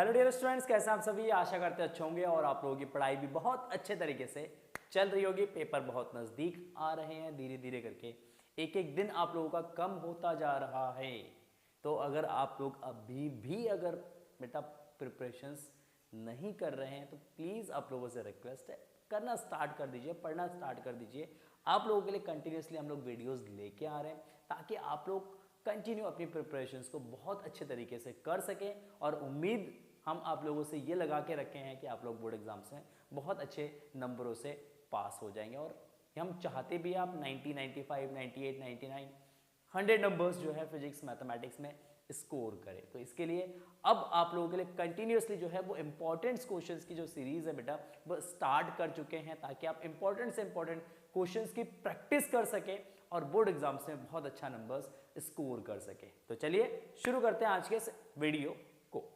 Hello dear students, कैसे आप सभी? आशा करते अच्छे होंगे और आप लोगों की पढ़ाई भी बहुत अच्छे तरीके से चल रही होगी। पेपर बहुत नज़दीक आ रहे हैं, धीरे धीरे करके एक एक दिन आप लोगों का कम होता जा रहा है। तो अगर आप लोग अभी भी अगर बेटा प्रिपरेशंस नहीं कर रहे हैं तो प्लीज़ आप लोगों से रिक्वेस्ट है, करना स्टार्ट कर दीजिए, पढ़ना स्टार्ट कर दीजिए। आप लोगों के लिए कंटिन्यूसली हम लोग वीडियोज़ लेके आ रहे हैं ताकि आप लोग कंटिन्यू अपनी प्रिपरेशंस को बहुत अच्छे तरीके से कर सकें। और उम्मीद हम आप लोगों से ये लगा के रखे हैं कि आप लोग बोर्ड एग्जाम्स में बहुत अच्छे नंबरों से पास हो जाएंगे। और हम चाहते भी आप 90, 95, 98, 99, 100 नंबर्स जो है फिजिक्स मैथमेटिक्स में स्कोर करें। तो इसके लिए अब आप लोगों के लिए कंटिन्यूसली जो है वो इंपॉर्टेंट क्वेश्चंस की जो सीरीज है बेटा वो स्टार्ट कर चुके हैं ताकि आप इंपॉर्टेंट से इंपॉर्टेंट क्वेश्चंस की प्रैक्टिस कर सकें और बोर्ड एग्जाम्स में बहुत अच्छा नंबर्स स्कोर कर सके। तो चलिए शुरू करते हैं आज के इस वीडियो को।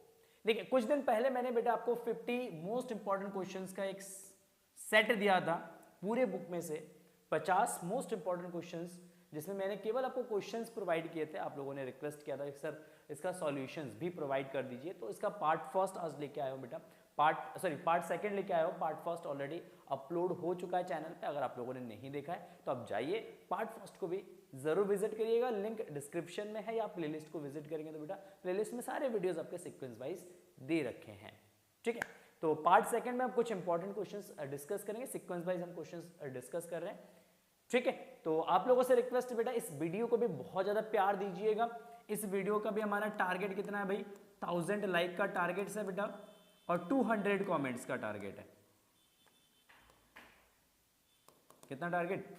देखिए, कुछ दिन पहले मैंने बेटा आपको 50 मोस्ट इंपॉर्टेंट क्वेश्चंस का एक सेट दिया था, पूरे बुक में से 50 मोस्ट इंपॉर्टेंट क्वेश्चंस, जिसमें मैंने केवल आपको क्वेश्चंस प्रोवाइड किए थे। आप लोगों ने रिक्वेस्ट किया था कि सर इसका सॉल्यूशंस भी प्रोवाइड कर दीजिए। तो इसका पार्ट फर्स्ट आज लेके आया हूँ बेटा, पार्ट सेकंड लेके आया हूँ। पार्ट फर्स्ट ऑलरेडी अपलोड हो चुका है चैनल पे, अगर आप लोगों ने नहीं देखा है तो आप जाइए पार्ट फर्स्ट को भी जरूर विजिट करिएगा। लिंक डिस्क्रिप्शन में है, या प्लेलिस्ट को विजिट करेंगे तो बेटा प्लेलिस्ट में सारे वीडियोस आपके सीक्वेंस वाइज दे रखे हैं। ठीक है, तो पार्ट सेकंड में हम कुछ इंपॉर्टेंट क्वेश्चंस डिस्कस करेंगे, सीक्वेंस वाइज हम क्वेश्चंस डिस्कस कर रहे हैं। ठीक है, तो आप लोगों से रिक्वेस्ट है बेटा इस वीडियो को भी बहुत ज्यादा प्यार दीजिएगा। इस वीडियो का भी हमारा टारगेट कितना है भाई? 1000 लाइक का टारगेट है बेटा और 200 कमेंट्स का टारगेट है। कितना टारगेट?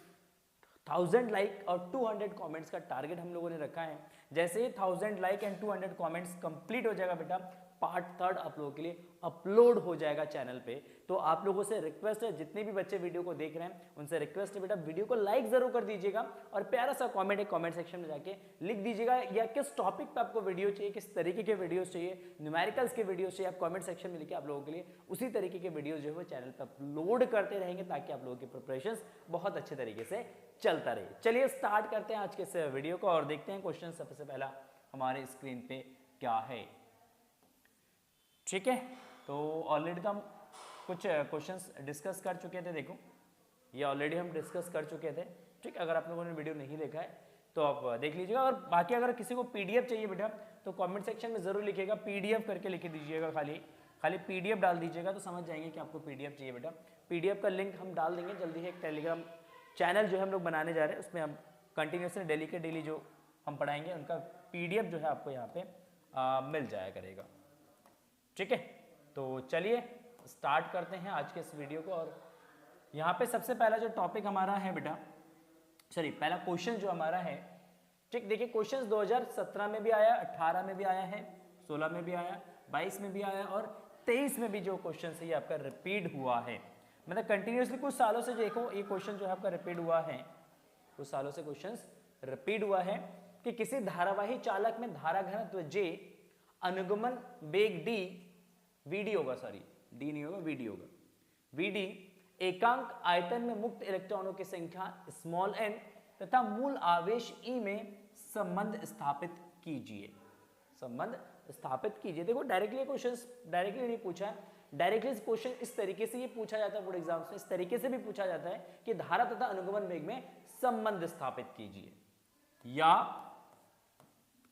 1000 लाइक और 200 कमेंट्स का टारगेट हम लोगों ने रखा है। जैसे ही 1000 लाइक एंड 200 कमेंट्स कंप्लीट हो जाएगा बेटा, पार्ट थर्ड आप लोगों के लिए अपलोड हो जाएगा चैनल पे। तो आप लोगों से रिक्वेस्ट है, जितने भी बच्चे वीडियो को देख रहे हैं उनसे रिक्वेस्ट है बेटा वीडियो को लाइक जरूर कर दीजिएगा और प्यारा सा कमेंट है कमेंट सेक्शन में जाके लिख दीजिएगा, या किस टॉपिक पे आपको वीडियो चाहिए, किस तरीके के वीडियोस चाहिए, न्यूमेरिकल्स के वीडियोस चाहिए, आप कमेंट सेक्शन में लिखिए। आप लोगों के लिए उसी तरीके के वीडियोस जो है वो चैनल पर अपलोड करते रहेंगे ताकि आप लोगों की प्रिपरेशन बहुत अच्छे तरीके से चलता रहे। चलिए स्टार्ट करते हैं आज के इस वीडियो को और देखते हैं क्वेश्चन सबसे पहला हमारे स्क्रीन पे क्या है। ठीक है, तो ऑलरेडी तो हम कुछ क्वेश्चंस डिस्कस कर चुके थे। देखो, ये ऑलरेडी हम डिस्कस कर चुके थे। ठीक, अगर आप लोगों ने वीडियो नहीं देखा है तो आप देख लीजिएगा। और बाकी अगर किसी को पीडीएफ चाहिए बेटा तो कमेंट सेक्शन में जरूर लिखिएगा, पीडीएफ करके लिख दीजिएगा, खाली पीडीएफ डाल दीजिएगा तो समझ जाएंगे कि आपको पीडीएफ चाहिए बेटा। पीडीएफ का लिंक हम डाल देंगे जल्दी है। एक टेलीग्राम चैनल जो है हम लोग बनाने जा रहे हैं, उसमें हम कंटिन्यूसली डेली के डेली जो हम पढ़ाएंगे उनका पीडीएफ जो है आपको यहाँ पे मिल जाया करेगा। ठीक है, तो चलिए स्टार्ट करते हैं आज के इस वीडियो को। और यहाँ पे सबसे पहला जो टॉपिक हमारा है बेटा, पहला क्वेश्चन जो हमारा है, ठीक, देखिए क्वेश्चन 2017 में भी आया, 18 में भी आया है, 16 में भी आया, 22 में भी आया और 23 में भी जो क्वेश्चन है ये आपका रिपीट हुआ है। मतलब कंटिन्यूसली कुछ सालों से देखो ये क्वेश्चन जो है आपका रिपीट हुआ है, कुछ सालों से क्वेश्चन रिपीट हुआ है कि किसी धारावाही चालक में धारा घनत्व J, अनुगमन वेग D, VD होगा, सॉरी D नहीं होगा, VD होगा, VD, एकांक आयतन में मुक्त इलेक्ट्रॉनों की संख्या स्मॉल n तथा मूल आवेश E में संबंध स्थापित कीजिए। संबंध स्थापित कीजिए। देखो डायरेक्टली क्वेश्चन डायरेक्टली नहीं पूछा है, डायरेक्टली क्वेश्चन इस तरीके से ये पूछा जाता है बोर्ड एग्जाम्स में, इस तरीके से भी पूछा जाता है कि धारा तथा अनुगमन वेग में संबंध स्थापित कीजिए, या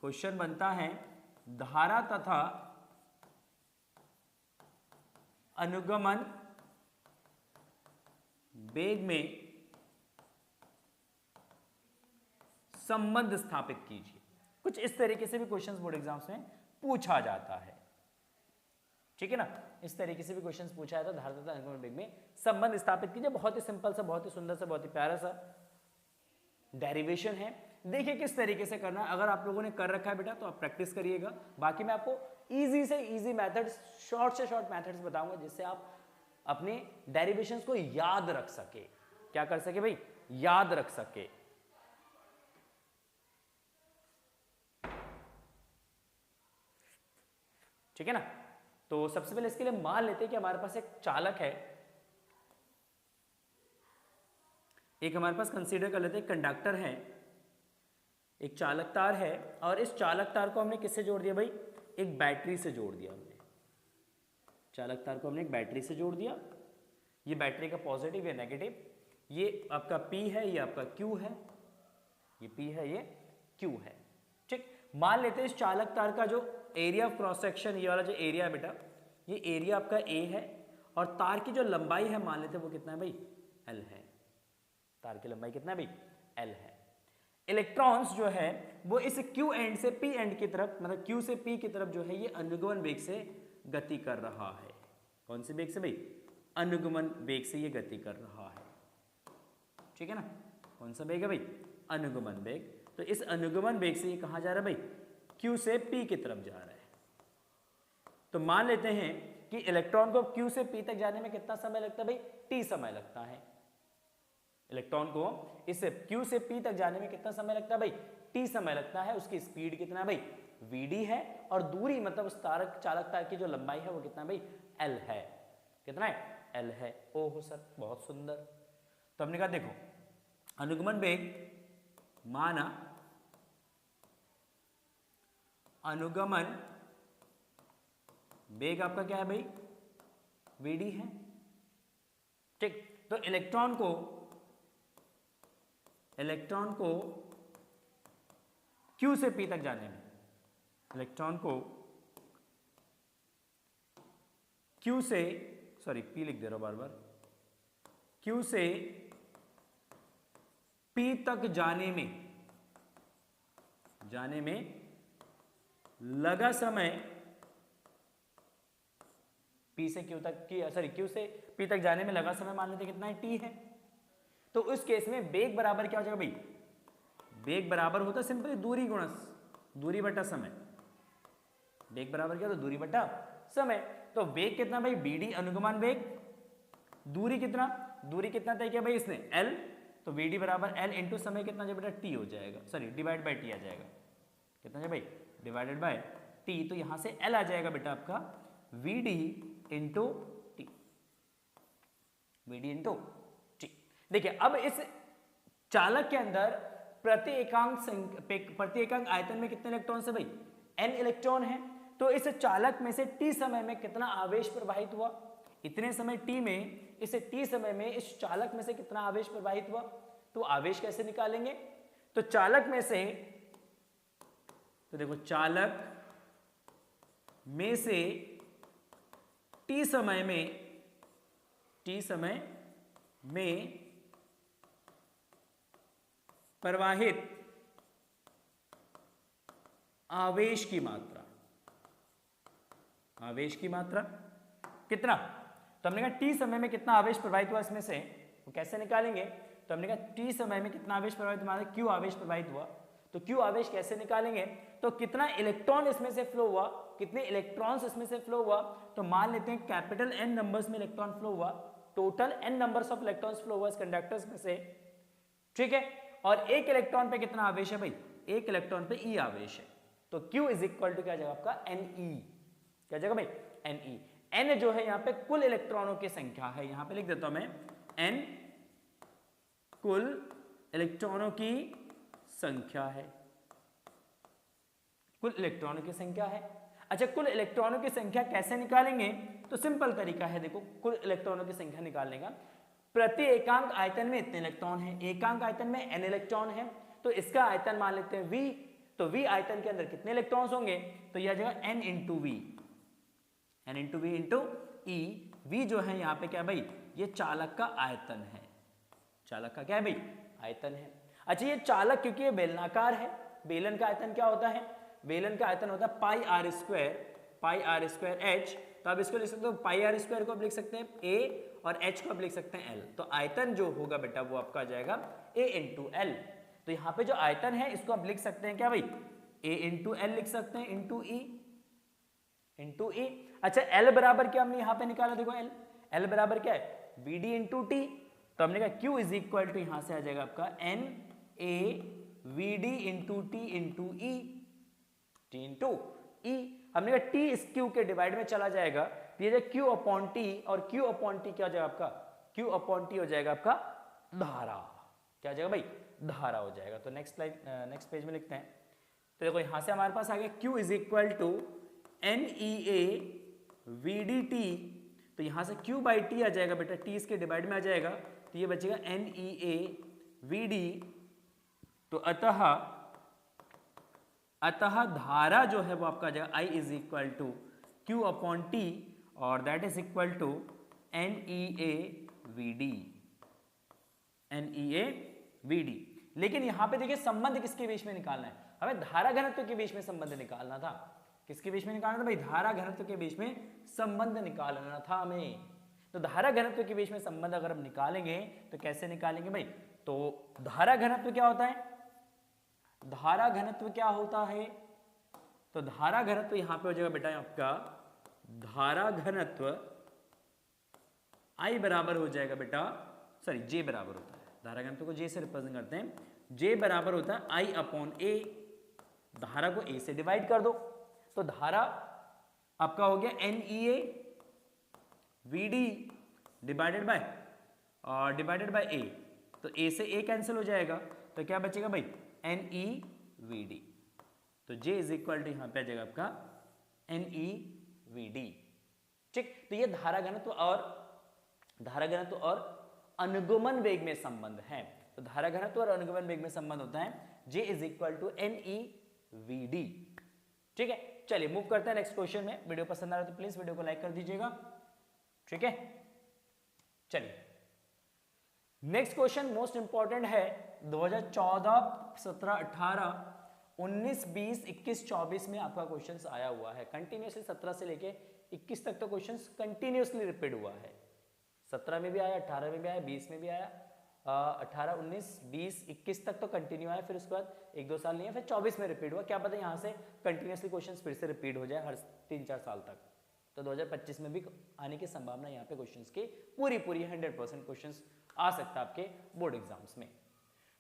क्वेश्चन बनता है धारा तथा अनुगमन वेग में संबंध स्थापित कीजिए। कुछ इस तरीके से भी क्वेश्चंस बोर्ड एग्जाम्स में पूछा जाता है। ठीक है ना, इस तरीके से भी क्वेश्चंस पूछा जाता है, धारा तथा अनुगमन वेग में संबंध स्थापित कीजिए। बहुत ही सिंपल सा, बहुत ही सुंदर सा, बहुत ही प्यारा सा डेरिवेशन है। देखिए किस तरीके से करना है। अगर आप लोगों ने कर रखा है बेटा तो आप प्रैक्टिस करिएगा। बाकी मैं आपको इजी से इजी मेथड्स, शॉर्ट से शॉर्ट मेथड्स बताऊंगा जिससे आप अपने डेरिवेशंस को याद रख सके। क्या कर सके भाई? याद रख सके। ठीक है ना, तो सबसे पहले इसके लिए मान लेते हैं कि हमारे पास एक चालक है, एक हमारे पास कंसीडर कर लेते हैं कंडक्टर है, एक चालक तार है और इस चालक तार को हमने किससे जोड़ दिया भाई? एक बैटरी से जोड़ दिया हमने। चालक तार को हमने एक बैटरी से जोड़ दिया, ये बैटरी का पॉजिटिव या नेगेटिव, ये आपका P है, ये आपका Q है, ये P है, ये Q है। ठीक, मान लेते हैं इस चालक तार का जो एरिया ऑफ क्रॉस सेक्शन, ये वाला जो एरिया है बेटा, ये एरिया आपका A है और तार की जो लंबाई है मान लेते हैं वो कितना है भाई, L है। तार की लंबाई कितना है भाई, L है। इलेक्ट्रॉन्स जो है वो इस Q एंड से P एंड की तरफ, मतलब Q से P की तरफ जो है ये अनुगमन वेग से गति कर रहा है। कौन से वेग से भाई, अनुगमन वेग से ये गति कर रहा है। ठीक है ना, कौन सा वेग है भाई, अनुगमन वेग। तो इस अनुगमन वेग से ये कहां जा रहा है भाई, Q से P की तरफ जा रहा है। तो मान लेते हैं कि इलेक्ट्रॉन को Q से P तक जाने में कितना समय लगता है भाई, T समय लगता है। इलेक्ट्रॉन को इस Q से P तक जाने में कितना समय लगता है भाई, T समय लगता है। उसकी स्पीड कितना है भाई, Vd है, और दूरी मतलब उस तारक चालक तार की जो लंबाई है वो कितना है भाई, L है। कितना है, L है। ओहो सर, बहुत सुंदर। तो हमने कहा देखो, अनुगमन वेग माना, अनुगमन वेग आपका क्या है भाई, Vd है। ठीक, तो इलेक्ट्रॉन को Q से P तक जाने में, इलेक्ट्रॉन को Q से, सॉरी P लिख दे रहा हूं बार बार, Q से P तक जाने में लगा समय, P से Q तक की, सॉरी Q से P तक जाने में लगा समय मान लेते कितना है, T है। तो उस केस में वेग बराबर क्या हो जाएगा भाई, वेग बराबर होता है सिंपली दूरी गुणस दूरी बटा समय। वेग बराबर क्या होता है, दूरी बटा समय। तो वेग कितना भाई, Vd अनुगमन वेग, दूरी कितना तय किया भाई इसने, L, तो Vd बराबर L इंटू समय कितना जो बेटा, T हो जाएगा, सॉरी डिवाइड बाई T आ जाएगा। कितना जो भाई, डिवाइडेड बाय T। तो यहां से L आ जाएगा बेटा आपका Vd into T, Vd into T। देखिए अब इस चालक के अंदर प्रति एकांक आयतन में कितने इलेक्ट्रॉन है भाई, N इलेक्ट्रॉन है। तो इस चालक में से T समय में कितना आवेश प्रवाहित हुआ, इतने समय T में, इस T समय में इस चालक में से कितना आवेश प्रवाहित हुआ। तो आवेश कैसे निकालेंगे, तो चालक में से, तो देखो चालक में से T समय में प्रवाहित आवेश की मात्रा कितना, तो हमने कहा T समय में कितना आवेश प्रवाहित हुआ इसमें से, वो कैसे निकालेंगे। तो हमने कहा T समय में कितना आवेश प्रवाहित हुआ, Q आवेश प्रवाहित हुआ। तो Q आवेश कैसे निकालेंगे, तो कितना इलेक्ट्रॉन इसमें से फ्लो हुआ, कितने इलेक्ट्रॉन्स इसमें से फ्लो हुआ। तो मान लेते हैं कैपिटल N नंबर्स में इलेक्ट्रॉन फ्लो हुआ, total N numbers of electrons flow हुआ इस कंडक्टर्स में से। ठीक है, और एक इलेक्ट्रॉन पे कितना आवेश है भाई, एक इलेक्ट्रॉन पे E आवेश है। तो Q इज इक्वल टू क्या जाएगा आपका, Ne। क्या जाएगा भाई, Ne। N जो है यहाँ पे कुल इलेक्ट्रॉनों की संख्या है, यहाँ पे लिख देता हूं मैं, N कुल इलेक्ट्रॉनों की संख्या है, कुल इलेक्ट्रॉनों की संख्या है। अच्छा, कुल इलेक्ट्रॉनों की संख्या कैसे निकालेंगे, तो सिंपल तरीका है, देखो कुल इलेक्ट्रॉनों की संख्या निकालने का, प्रति एकांक आयतन में इतने इलेक्ट्रॉन हैं, एकांक आयतन में N इलेक्ट्रॉन है, तो इसका आयतन मान लेते हैं V। तो V आयतन के अंदर कितने इलेक्ट्रॉन्स होंगे, तो यह जाएगा N into V, N into V into E। V जो है यहाँ पे क्या भाई, ये चालक का आयतन है, चालक का क्या है भाई, आयतन है। अच्छा, ये चालक क्योंकि ये बेलनाकार है, बेलन का आयतन क्या होता है, बेलन का आयतन होता है पाई आर स्क्वायर H। तो आप इसको लिख सकते हो, पाई आर स्क्वायर को आप लिख सकते हैं A और H को आप लिख सकते हैं L। तो आयतन जो होगा बेटा वो आपका आ जाएगा A इंटू L। तो यहाँ पे जो आयतन है इसको आप लिख सकते हैं क्या भाई, A इंटू L लिख सकते हैं इंटू E। अच्छा, L बराबर क्या हमने यहाँ पे निकाला, देखो L बराबर क्या है, Vd इंटू T। तो हमने कहा Q इज इक्वल टू यहाँ से आ जाएगा आपका NaVd into T into E, T into E। हमने कहा T इस Q के डिवाइड में चला जाएगा, तो ये Q अपॉन T, और Q अपॉन T क्या हो जाएगा आपका, Q अपॉन T हो जाएगा आपका धारा। क्या हो जाएगा भाई, धारा हो जाएगा। तो नेक्स्ट पेज में लिखते हैं। तो देखो यहाँ से हमारे पास आ गया Q is equal to NEA V D T, तो यहां से Q बाई टी आ जाएगा बेटा, T इसके डिवाइड में आ जाएगा, तो ये बचेगा NEA VD। तो अतः धारा जो है वो आपका आ जाएगा I is equal to Q upon T, और that is equal to NEA VD, NEA VD। लेकिन यहां पे देखिए संबंध किसके बीच में निकालना है, हमें धारा घनत्व के बीच में संबंध निकालना था। किसके बीच में निकालना था भाई, धारा घनत्व के बीच में संबंध निकालना था हमें। तो धारा घनत्व के बीच में संबंध अगर हम निकालेंगे तो कैसे निकालेंगे भाई, तो धारा घनत्व क्या होता है, धारा घनत्व क्या होता है, तो धारा घनत्व यहां पे हो जाएगा बेटा आपका, धारा घनत्व I बराबर हो जाएगा बेटा, सॉरी J बराबर होता है, धारा घनत्व को J से रिप्रेजेंट करते हैं, J बराबर होता है I अपॉन A, धारा को A से डिवाइड कर दो, तो धारा आपका हो गया NEA VD divided by A, तो A से A कैंसिल हो जाएगा, तो क्या बचेगा भाई NE VD, तो J इज इक्वल टू यहां पे आ जाएगा आपका NE VD। ठीक, तो ये धारा घनत्व और अनुगमन वेग में संबंध है। तो धारा घनत्व और अनुगमन वेग में संबंध होता है J is equal to NE VD। ठीक है, चलिए मूव करते हैं नेक्स्ट क्वेश्चन में। वीडियो पसंद आ रहा है तो प्लीज वीडियो को लाइक कर दीजिएगा। ठीक है, चलिए नेक्स्ट क्वेश्चन मोस्ट इंपॉर्टेंट है। 2014, 17, 18, 19, 20, 21, 24 में आपका क्वेश्चन आया हुआ है कंटिन्यूसली। 17 से लेके 21 तक तो क्वेश्चन कंटिन्यूसली रिपीट हुआ है। 17 में भी आया, 18 में भी आया, 20 में भी आया, 18, 19, 20, 21 तक तो कंटिन्यू आया, फिर उसके बाद 1-2 साल नहीं है, फिर 24 में रिपीट हुआ। क्या पता यहाँ से कंटिन्यूसली क्वेश्चंस फिर से रिपीट हो जाए हर 3-4 साल तक। तो 2025 में भी आने की संभावना यहाँ पे क्वेश्चंस की पूरी 100% क्वेश्चंस आ सकता है आपके बोर्ड एग्जाम्स में।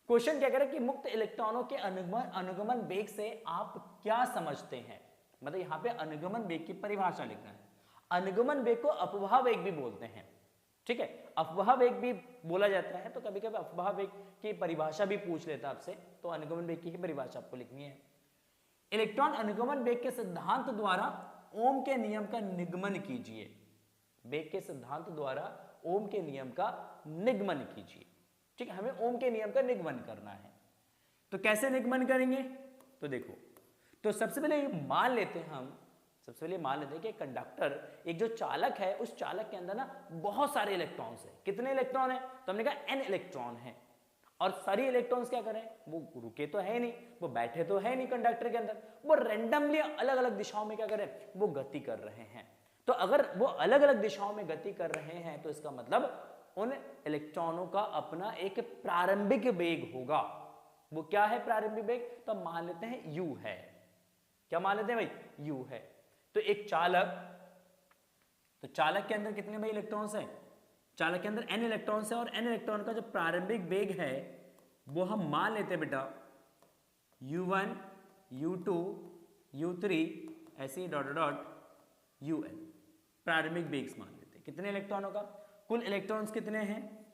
क्वेश्चन क्या कह रहा है कि मुक्त इलेक्ट्रॉनों के अनुगमन वेग से आप क्या समझते हैं, मतलब यहाँ पे अनुगमन वेग की परिभाषा लिखना है। अनुगमन वेग को अपवाह वेग भी बोलते हैं। ठीक है, अफवाह वेग भी बोला जाता है, तो कभी कभी अफवाह वेग की परिभाषा भी पूछ लेता है आपसे, तो अनुगमन वेग की ही परिभाषा आपको लिखनी है। इलेक्ट्रॉन अनुगमन वेग के सिद्धांत द्वारा ओम के नियम का निगमन कीजिए। वेग के सिद्धांत द्वारा ओम के नियम का निगमन कीजिए। ठीक है, हमें ओम के नियम का निगमन करना है। तो कैसे निगमन करेंगे, तो देखो, तो सबसे पहले मान लेते हैं कि कंडक्टर, एक जो चालक है, उस चालक के अंदर ना बहुत सारे इलेक्ट्रॉन्स हैं। कितने इलेक्ट्रॉन हैं, तो हमने कहा n इलेक्ट्रॉन है। और सारी इलेक्ट्रॉन्स क्या करें, वो रुके तो है नहीं, वो बैठे तो है नहीं कंडक्टर के अंदर, वो रैंडमली अलग अलग दिशाओं में क्या करें, वो गति कर रहे हैं। तो अगर वो अलग अलग दिशाओं में गति कर रहे हैं तो इसका मतलब उन इलेक्ट्रॉनों का अपना एक प्रारंभिक वेग होगा। वो क्या है प्रारंभिक वेग, तो मान लेते हैं u है। क्या मान लेते हैं भाई, u है। तो एक चालक, तो चालक के अंदर कितने भाई इलेक्ट्रॉन्स हैं, चालक के अंदर n इलेक्ट्रॉन्स है, और n इलेक्ट्रॉन का जो प्रारंभिक वेग है वो हम मान लेते हैं बेटा u1, u2, u3 ऐसे डॉट डॉट un, प्रारंभिक वेग मान लेते हैं। कितने इलेक्ट्रॉनों का, कुल इलेक्ट्रॉन्स कितने हैं,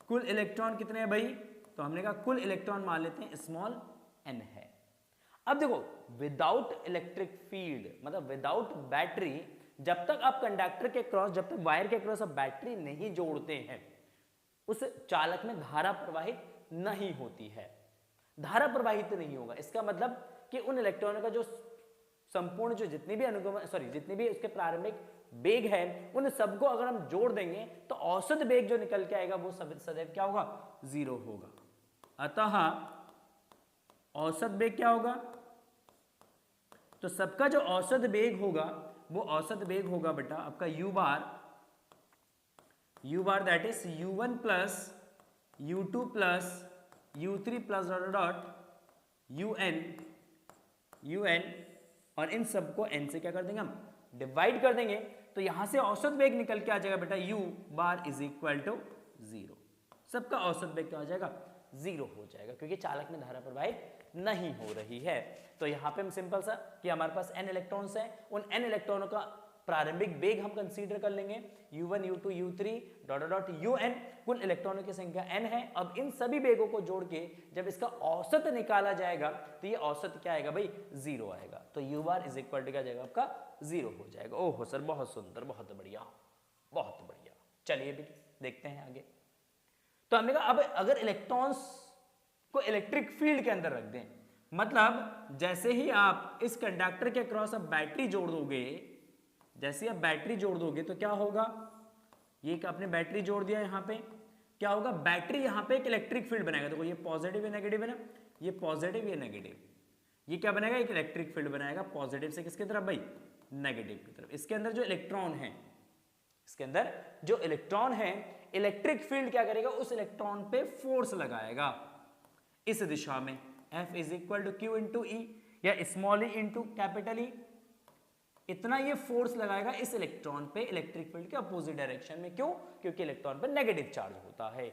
कुल इलेक्ट्रॉन कितने हैं भाई, तो हमने कहा कुल इलेक्ट्रॉन मान लेते हैं स्मॉल n है। अब देखो, विदाउट इलेक्ट्रिक फील्ड, मतलब विदाउट बैटरी, जब तक आप कंडक्टर के क्रॉस, जब तक वायर के क्रॉस आप बैटरी नहीं जोड़ते हैं, उस चालक में धारा प्रवाहित नहीं होती है। धारा प्रवाहित नहीं होगा, इसका मतलब कि उन इलेक्ट्रॉनों का जो संपूर्ण जो जितनी भी उसके प्रारंभिक वेग है, उन सबको अगर हम जोड़ देंगे तो औसत वेग जो निकल के आएगा वो सदैव क्या होगा, 0 होगा। अतः औसत वेग क्या होगा, तो सबका जो औसत वेग होगा वो औसत वेग होगा बेटा आपका u bar that is u1 plus u2 plus u3 plus dot un, और इन सबको n से क्या कर देंगे, हम डिवाइड कर देंगे। तो यहां से औसत वेग निकल के आ जाएगा बेटा u bar is equal to 0। सबका औसत वेग क्या हो जाएगा, 0 हो जाएगा, क्योंकि चालक में धारा प्रवाहित नहीं हो रही है। तो यहाँ पे हम सिंपल सा कि हमारे पास n इलेक्ट्रॉन्स हैं, उन n इलेक्ट्रॉनों का प्रारंभिक वेग हम कंसीडर कर लेंगे u1 u2 u3 dot dot un, कुल इलेक्ट्रॉनों की संख्या n है। अब इन सभी वेगों को जोड़ के जब इसका औसत निकाला जाएगा तो ये औसत क्या आएगा भाई, 0 आएगा। तो u bar is equal to क्या जाएगा आपका 0 हो जाएगा। ओहो सर बहुत सुंदर, बहुत बढ़िया, बहुत बढ़िया। चलिए भी देखते हैं आगे। तो हमने कहा अब अगर इलेक्ट्रॉन्स को इलेक्ट्रिक फील्ड के अंदर रख दें, मतलब जैसे ही आप इस कंडक्टर के क्रॉस अब बैटरी जोड़ दोगे, जैसे ही आप बैटरी जोड़ दोगे तो क्या होगा, ये आपने बैटरी जोड़ दिया, यहाँ पे क्या होगा, बैटरी यहाँ पे एक इलेक्ट्रिक फील्ड बनाएगा। देखो ये पॉजिटिव है नेगेटिव है ना, ये पॉजिटिव ये नेगेटिव, ये क्या बनाएगा, एक इलेक्ट्रिक फील्ड बनाएगा पॉजिटिव से किसकी तरफ भाई, नेगेटिव की तरफ। इसके अंदर जो इलेक्ट्रॉन है, इसके अंदर जो इलेक्ट्रॉन है, इलेक्ट्रिक फील्ड क्या करेगा, उस इलेक्ट्रॉन पे फोर्स लगाएगा इस दिशा में। F is equal to Q into E या small E into capital E, इतना ये फोर्स लगाएगा इस इलेक्ट्रॉन पे इलेक्ट्रिक फील्ड के अपोजिट डायरेक्शन में। क्यों, क्योंकि इलेक्ट्रॉन पे नेगेटिव चार्ज होता है।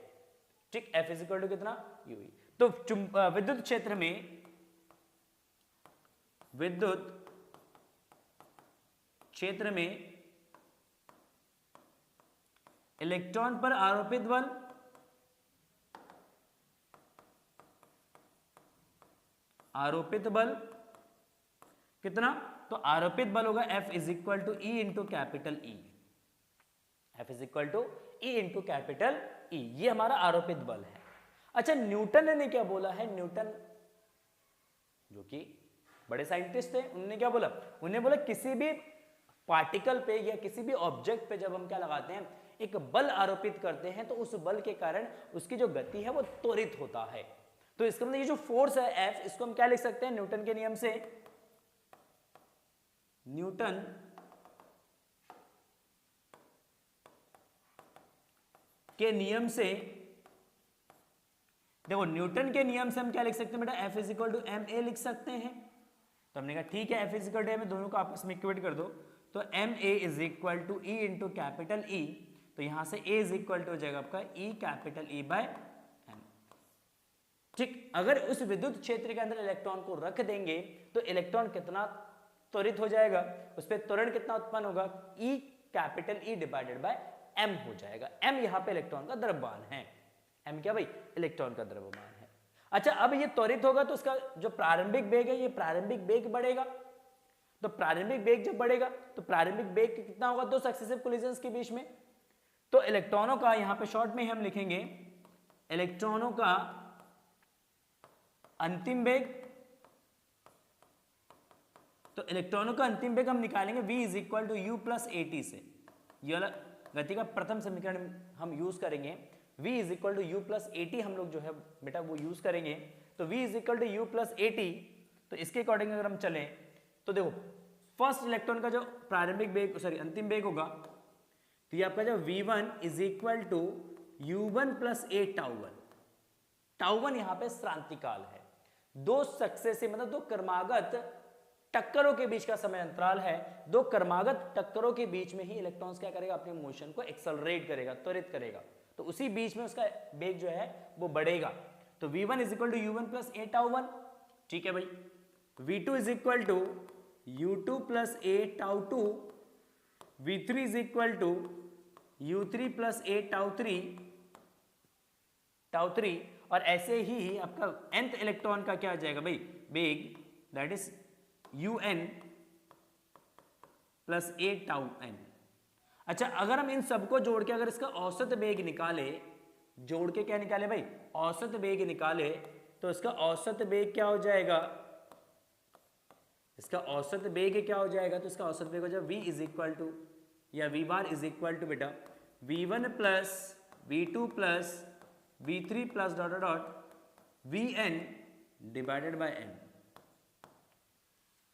ठीक, F इज इक्वल टू कितना, यू ई। तो विद्युत क्षेत्र में, विद्युत क्षेत्र में इलेक्ट्रॉन पर आरोपित बल कितना, तो आरोपित बल होगा F is equal to E into capital E. F is equal to E into capital E, ये हमारा आरोपित बल है। अच्छा, न्यूटन ने क्या बोला है, न्यूटन जो कि बड़े साइंटिस्ट थे, उन्होंने क्या बोला, उन्हें बोला किसी भी पार्टिकल पे या किसी भी ऑब्जेक्ट पे जब हम क्या लगाते हैं, एक बल आरोपित करते हैं, तो उस बल के कारण उसकी जो गति है वो त्वरित होता है। तो इसका मतलब ये जो फोर्स है F, इसको हम क्या लिख सकते हैं, न्यूटन के नियम से, न्यूटन के नियम से, देखो न्यूटन के नियम से हम क्या लिख सकते हैं बेटा, F is equal to M A लिख सकते हैं। तो हमने कहा ठीक है, F is equal to M A, दोनों को आपस में इक्वेट कर दो, तो M A is equal to E into capital E. तो यहां से A इज इक्वल टू हो जाएगा आपका E capital E by M. ठीक, अगर उस विद्युत क्षेत्र के अंदर इलेक्ट्रॉन को रख देंगे तो इलेक्ट्रॉन कितना त्वरित हो जाएगा, उस पर त्वरण कितना उत्पन्न होगा, E capital E divided by m हो जाएगा। m यहाँ पे इलेक्ट्रॉन का द्रव्यमान है, m क्या भाई, इलेक्ट्रॉन का द्रव्यमान है। अच्छा, अब ये त्वरित होगा तो उसका जो प्रारंभिक वेग है, ये प्रारंभिक वेग बढ़ेगा। तो प्रारंभिक वेग जब बढ़ेगा तो प्रारंभिक वेग कितना होगा, दो सक्सेसिव कोलिजन्स के बीच में। तो इलेक्ट्रॉनों का यहाँ पे शॉर्ट में हम लिखेंगे इलेक्ट्रॉनों का अंतिम वेग। तो इलेक्ट्रॉनों का अंतिम वेग हम निकालेंगे v is equal to U plus A T से। ये वाला गति का प्रथम समीकरण हम यूज करेंगे, v is equal to U plus A T हम लोग जो है बेटा वो यूज करेंगे। तो v is equal to U plus A T, तो इसके अकॉर्डिंग अगर हम चलें तो देखो फर्स्ट इलेक्ट्रॉन का जो प्रारंभिक वेग सॉरी अंतिम वेग होगा, तो ये आपका जो v1 is equal to u1 plus a tau. Tau यहाँ पे श्रांति काल है, दो सक्सेसिव मतलब दो क्रमागत टक्करों के बीच का समय अंतराल है। दो क्रमागत टक्करों के बीच में ही इलेक्ट्रॉन्स क्या करेगा, अपने मोशन को एक्सेलरेट करेगा, त्वरित करेगा। तो उसी बीच में उसका वेग जो है वो बढ़ेगा। तो v1 is equal to u1 plus a tau, ठीक है भाई। v2 is equal to u2 plus a tau, v3 is equal to u3 plus a tau, और ऐसे ही आपका nth इलेक्ट्रॉन का क्या आ जाएगा भाई, वेग, that is un plus A tau n। अच्छा, अगर हम इन सबको जोड़ के अगर इसका औसत वेग निकाले, जोड़ के क्या निकाले भाई, औसत वेग निकाले, तो इसका औसत वेग क्या हो जाएगा, इसका औसत वेग क्या हो जाएगा, तो इसका औसत वेग हो जाएगा v इज इक्वल टू या v bar is equal to बेटा v1 plus v2 plus v3 plus dot dot vn divided by n,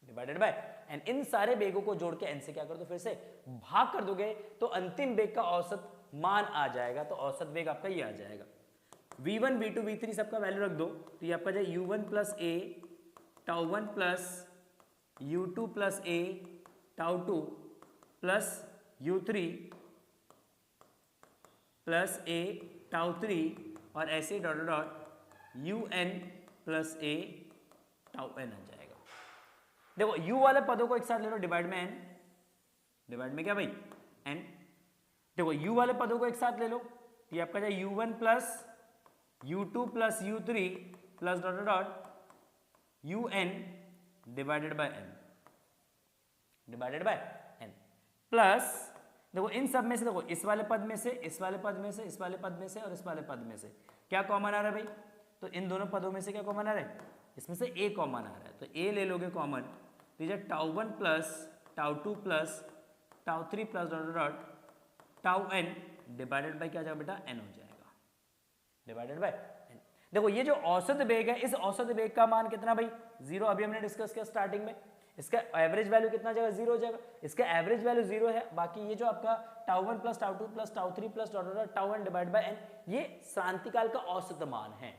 divided by n। इन सारे वेगों को जोड़ के n से क्या कर दो, फिर से भाग कर दोगे तो अंतिम वेग का औसत मान आ जाएगा। तो औसत वेग आपका ये आ जाएगा, v1 v2 v3 सबका वैल्यू रख दो, तो ये आपका जाए u1 plus a टाउ1 plus u2 plus a टाउ2 plus u3 plus a tau, और ऐसे डॉट डॉट un प्लस ए टाउ n आ जाएगा। देखो u वाले पदों को एक साथ ले लो, डिवाइड में n, डिवाइड में क्या भाई n। देखो u वाले पदों को एक साथ ले लो, तो ये आपका जाए u1 plus u2 plus u3 plus dot dot dot un divided by n, divided by n plus देखो इन सब में से, देखो इस वाले पद में से, इस वाले पद में से, इस वाले पद में से और इस वाले पद में से क्या कॉमन आ रहा है भाई, तो इन दोनों पदों में से क्या कॉमन आ रहा है, इसमें से a कॉमन आ रहा है, तो a ले लोगे कॉमन, तो ये tau 1 plus tau 2 plus tau 3 plus dot dot dot tau n divided bye क्या जाएगा बेटा n हो जाएगा, डिवाइडेड बाय n। देखो ये जो औसत वेग है, इस औसत वेग का मान कितना भाई 0, अभी हमने डिस्कस किया स्टार्टिंग में, इसका एवरेज वैल्यू कितना जाएगा 0 हो जाएगा, इसका एवरेज वैल्यू 0 है, बाकी ये जो आपका tau 1 plus tau 2 plus tau 3 plus dot dot tau n divide by n, ये क्रांतिकाल का औसत मान है,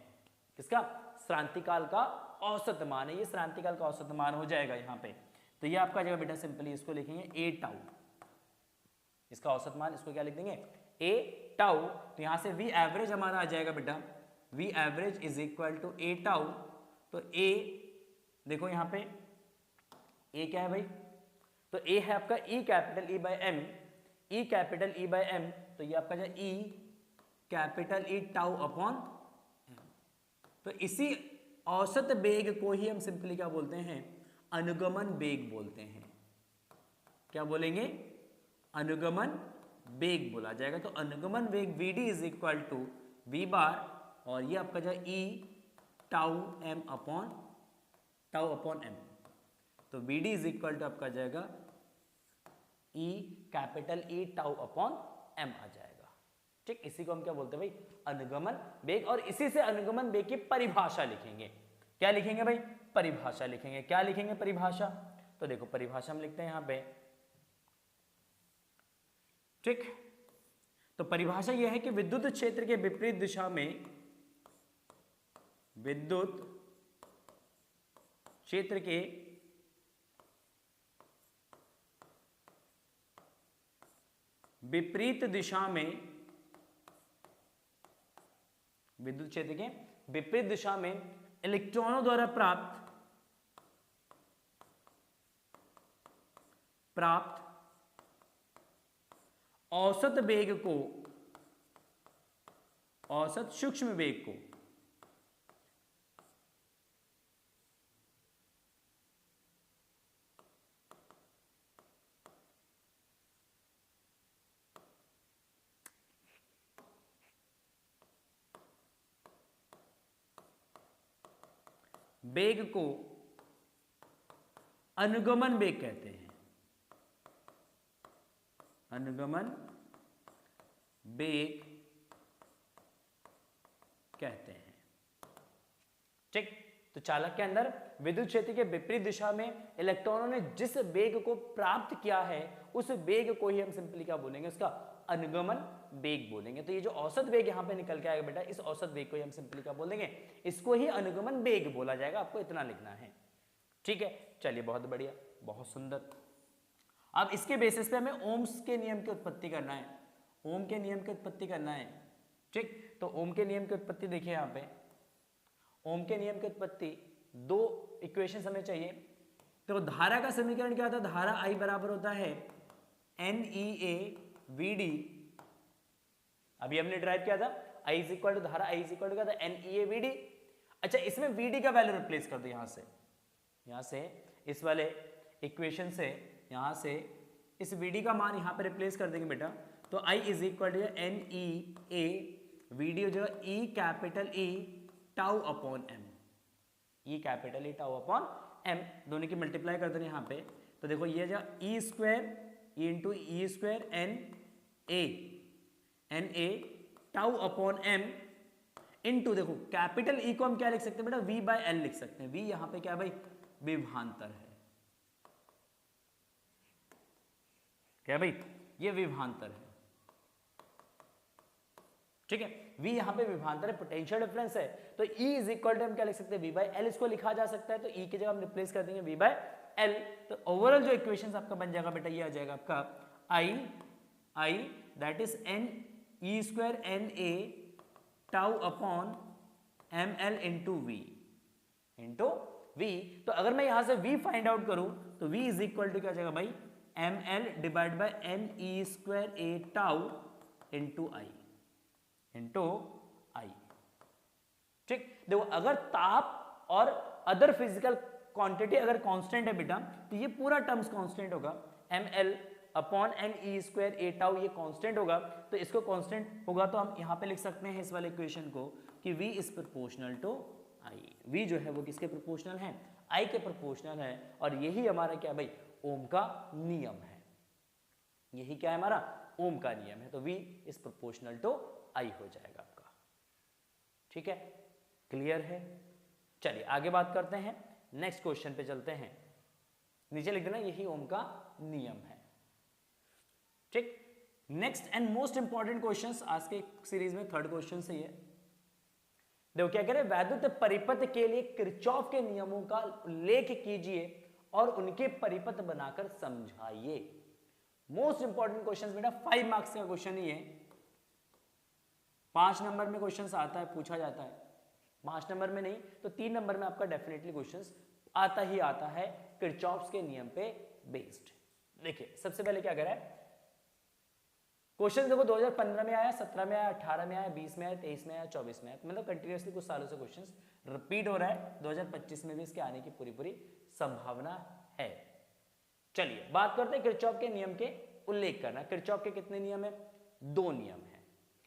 किसका, क्रांतिकाल का औसत मान है, ये क्रांतिकाल का औसत मान हो जाएगा यहाँ पे। तो ये आपका जगह बेटा सिंपली इसको लिखेंगे a टाउ, इसका औसत मान, इसको क्या लिख देंगे a टाउ, तो यहाँ से v एवरेज हमारा आ जाएगा बेटा, v average is equal to a tau, तो a देखो यहाँ पे a क्या है भाई, तो a है आपका E capital E by m, E capital E by m, तो ये आपका जाए E capital E tau upon m। तो इसी औसत वेग को ही हम सिंपली क्या बोलते हैं, अनुगमन वेग बोलते हैं, क्या बोलेंगे, अनुगमन वेग बोला जाएगा। तो अनुगमन वेग vd is equal to v bar, और ये आपका जाए E tau m upon m, तो vd इज इक्वल टू आपका जाएगा E capital E tau upon m आ जाएगा, ठीक। इसी को हम क्या बोलते हैं भाई, अनुगमन वेग, और इसी से अनुगमन वेग की परिभाषा लिखेंगे, क्या लिखेंगे भाई, परिभाषा लिखेंगे, क्या लिखेंगे परिभाषा, तो देखो परिभाषा हम लिखते हैं यहां पे, ठीक। तो परिभाषा यह है कि विद्युत क्षेत्र के विपरीत दिशा में, विद्युत क्षेत्र के विपरीत दिशा में, विद्युत क्षेत्र के विपरीत दिशा में इलेक्ट्रॉनों द्वारा प्राप्त औसत वेग को, औसत सूक्ष्म वेग को वेग को अनुगमन वेग कहते हैं, अनुगमन वेग कहते हैं, ठीक। तो चालक के अंदर विद्युत क्षेत्र के विपरीत दिशा में इलेक्ट्रॉनों ने जिस वेग को प्राप्त किया है, उस वेग को ही हम सिंपली क्या बोलेंगे, उसका अनुगमन वेग बोलेंगे। तो ये जो औसत वेग यहाँ पे निकल के आएगा बेटा, इस औसत वेग को ही हम सिंपली क्या बोलेंगे, इसको ही अनुगमन वेग बोला जाएगा, आपको इतना लिखना है, ठीक है। चलिए बहुत बढ़िया, बहुत सुंदर। अब इसके बेसिस पे हमें ओम्स के नियम की उत्पत्ति करना है, ओम के नियम की उत्पत्ति करना है, ठीक। तो ओम के नियम की उत्पत्ति देखिए यहाँ पे, ओम के नियम की उत्पत्ति, दो इक्वेशंस हमें चाहिए। तो धारा का समीकरण क्या होता है, धारा I बराबर होता है NEA VD, अभी हमने ड्राइव किया था, I इज इक्वल टू, धारा I इज इक्वल टू क्या था, NEA VD। अच्छा इसमें VD का वैल्यू रिप्लेस कर दो, यहाँ से इस वाले इक्वेशन से, यहाँ से इस VD का मान यहाँ पे रिप्लेस कर देंगे बेटा, तो I is equal to NEA VD हो जाएगा E capital E tau upon m, E capital E tau upon m, दोनों की मल्टीप्लाई कर देंगे यहाँ पे, तो देखो ये जो E square E into E square N A tau upon m into, देखो कैपिटल E को हम क्या लिख सकते हैं बेटा, V बाय L लिख सकते हैं, V यहाँ पे क्या भाई, विभवांतर है, क्या भाई, ये विभवांतर है, ठीक है। V यहाँ पे विभवांतर है, पोटेंशियल डिफरेंस है, तो E इज इक्वल टू हम क्या लिख सकते हैं, V बाय L, इसको लिखा जा सकता है, तो E की जगह हम रिप्लेस कर देंगे V बाय L, तो ओवरऑल जो इक्वेशन आपका बन जाएगा बेटा, ये आ जाएगा आपका I that is N E square NA tau upon ML into V। तो अगर मैं यहां से V फाइंड आउट करूं, तो V इज इक्वल टू क्या आ जाएगा भाई, ml divide by n e square a tau into I. ठीक, देखो अगर ताप और अदर फिजिकल क्वांटिटी अगर कांस्टेंट है बेटा तो ये पूरा टर्म्स कांस्टेंट होगा, ml upon N E square A tau ये कांस्टेंट होगा, तो इसको कांस्टेंट होगा तो हम यहाँ पे लिख सकते हैं इस वाले इक्वेशन को कि v is proportional to i। v जो है वो किसके प्रोपोर्शनल है, i के प्रोपोर्शनल है, और यही हमारा क्या भाई ओम का नियम है, यही क्या है हमारा ओम का नियम है, तो v is proportional to i हो जाएगा आपका। ठीक है, क्लियर है। चलिए आगे बात करते हैं, नेक्स्ट क्वेश्चन पे चलते हैं। नीचे लिख देना यही ओम का नियम है। ठीक, next and most important questions आज के सीरीज में थर्ड क्वेश्चन से ही है। देखो क्या कह रहे, वैद्युत परिपथ के लिए किरचॉफ के नियमों का उल्लेख कीजिए और उनके परिपथ बनाकर समझाइए। मोस्ट इंपॉर्टेंट क्वेश्चन बेटा 5 मार्क्स का क्वेश्चन ही है, 5 नंबर में क्वेश्चन आता है, पूछा जाता है, 5 नंबर में नहीं तो 3 नंबर में आपका डेफिनेटली क्वेश्चन आता ही आता है किरचॉफ के नियम पे बेस्ड। देखिए सबसे पहले क्या कह रहा है, क्वेश्चन देखो 2015 में आया, 17 में आया, 18 में आया, 20 में आया, 23 में आया, 24 में आया, मतलब कंटिन्यूअसली कुछ सालों से क्वेश्चंस रिपीट हो रहा है। 2025 में भी इसके आने की पूरी संभावना है। चलिए बात करते हैं किरचॉफ के नियम के उल्लेख करना। किरचॉफ के कितने नियम है, 2 नियम है,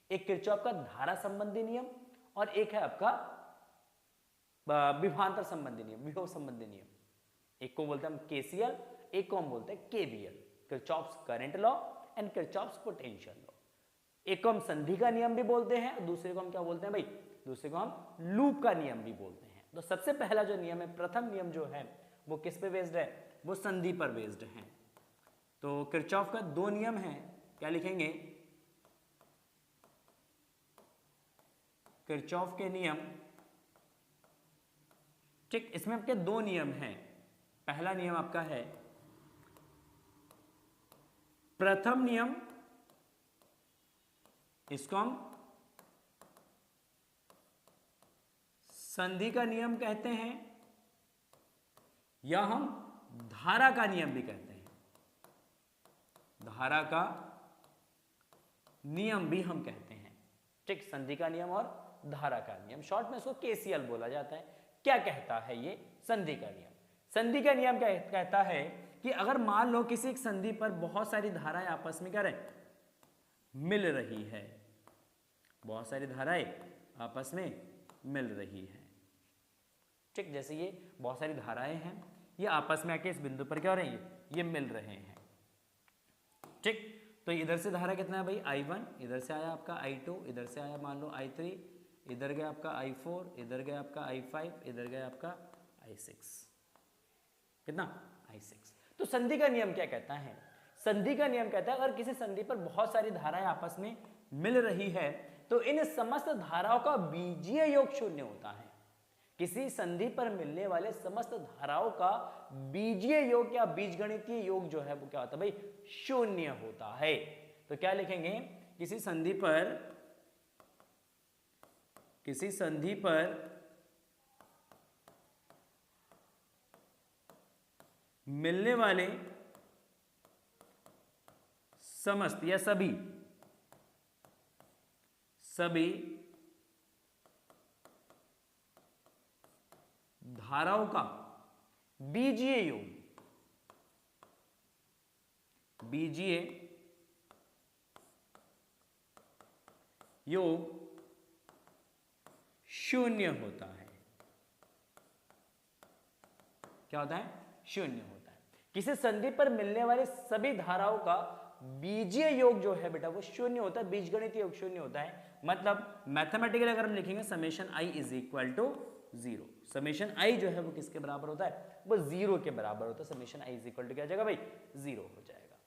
एक किरचॉफ का धारा संबंधी नियम और एक है आपका विभवांतर संबंधी नियम, विभव संबंधी नियम। एक को बोलते हैं हम केसीएल, एक को हम बोलते हैं KVL, Kirchhoff's current law and Kirchhoff's potential law. एक को हम संधि का नियम भी बोलते हैं और दूसरे को हम क्या बोलते हैं भाई, दूसरे को हम लूप का नियम भी बोलते हैं। तो सबसे पहला जो नियम है, प्रथम नियम जो है वो किस पे बेस्ड है, वो संधि पर बेस्ड है। तो किरचॉफ का 2 नियम है, क्या लिखेंगे, किरचॉफ के नियम। ठीक, इसमें आपके 2 नियम हैं। पहला नियम आपका है प्रथम नियम, इसको हम संधि का नियम कहते हैं या हम धारा का नियम भी कहते हैं, धारा का नियम भी हम कहते हैं। ठीक, संधि का नियम और धारा का नियम, शॉर्ट में इसको केसीएल बोला जाता है। क्या कहता है ये संधि का नियम, संधि का नियम क्या कहता है कि अगर मान लो किसी एक संधि पर बहुत सारी धाराएं आपस में क्या रहे, मिल रही है, बहुत सारी धाराएं आपस में मिल रही है। ठीक, जैसे ये बहुत सारी धाराएं हैं, ये आपस में आके इस बिंदु पर क्या हो रही है, ये मिल रहे हैं। ठीक, तो इधर से धारा कितना है भाई I1, इधर से आया आपका I2, इधर से आया मान लो I3, इधर गया आपका I4, इधर गया आपका I5, इधर गया आपका I6, कितना I6। तो संधि का नियम क्या कहता है, संधि का नियम कहता है अगर किसी संधि पर बहुत सारी धाराएं आपस में मिल रही है तो इन समस्त धाराओं का बीजीय योग 0 होता है। किसी संधि पर मिलने वाले समस्त धाराओं का बीजीय योग या बीजगणितीय योग जो है वो क्या होता है भाई 0 होता है। तो क्या लिखेंगे, किसी संधि पर मिलने वाले समस्त या सभी धाराओं का बीजीय योग 0 होता है। क्या होता है, 0 होता है। किसी संधि पर मिलने वाले सभी धाराओं का बीजीय योग जो है बेटा वो 0 होता है, बीजगणितीय योग 0 होता है। मतलब मैथमेटिकली अगर हम लिखेंगे summation i is equal to 0, summation i जो है वो किसके बराबर होता है, वो 0 के बराबर होता है। Summation i is equal to क्या जाएगा भाई 0 हो जाएगा।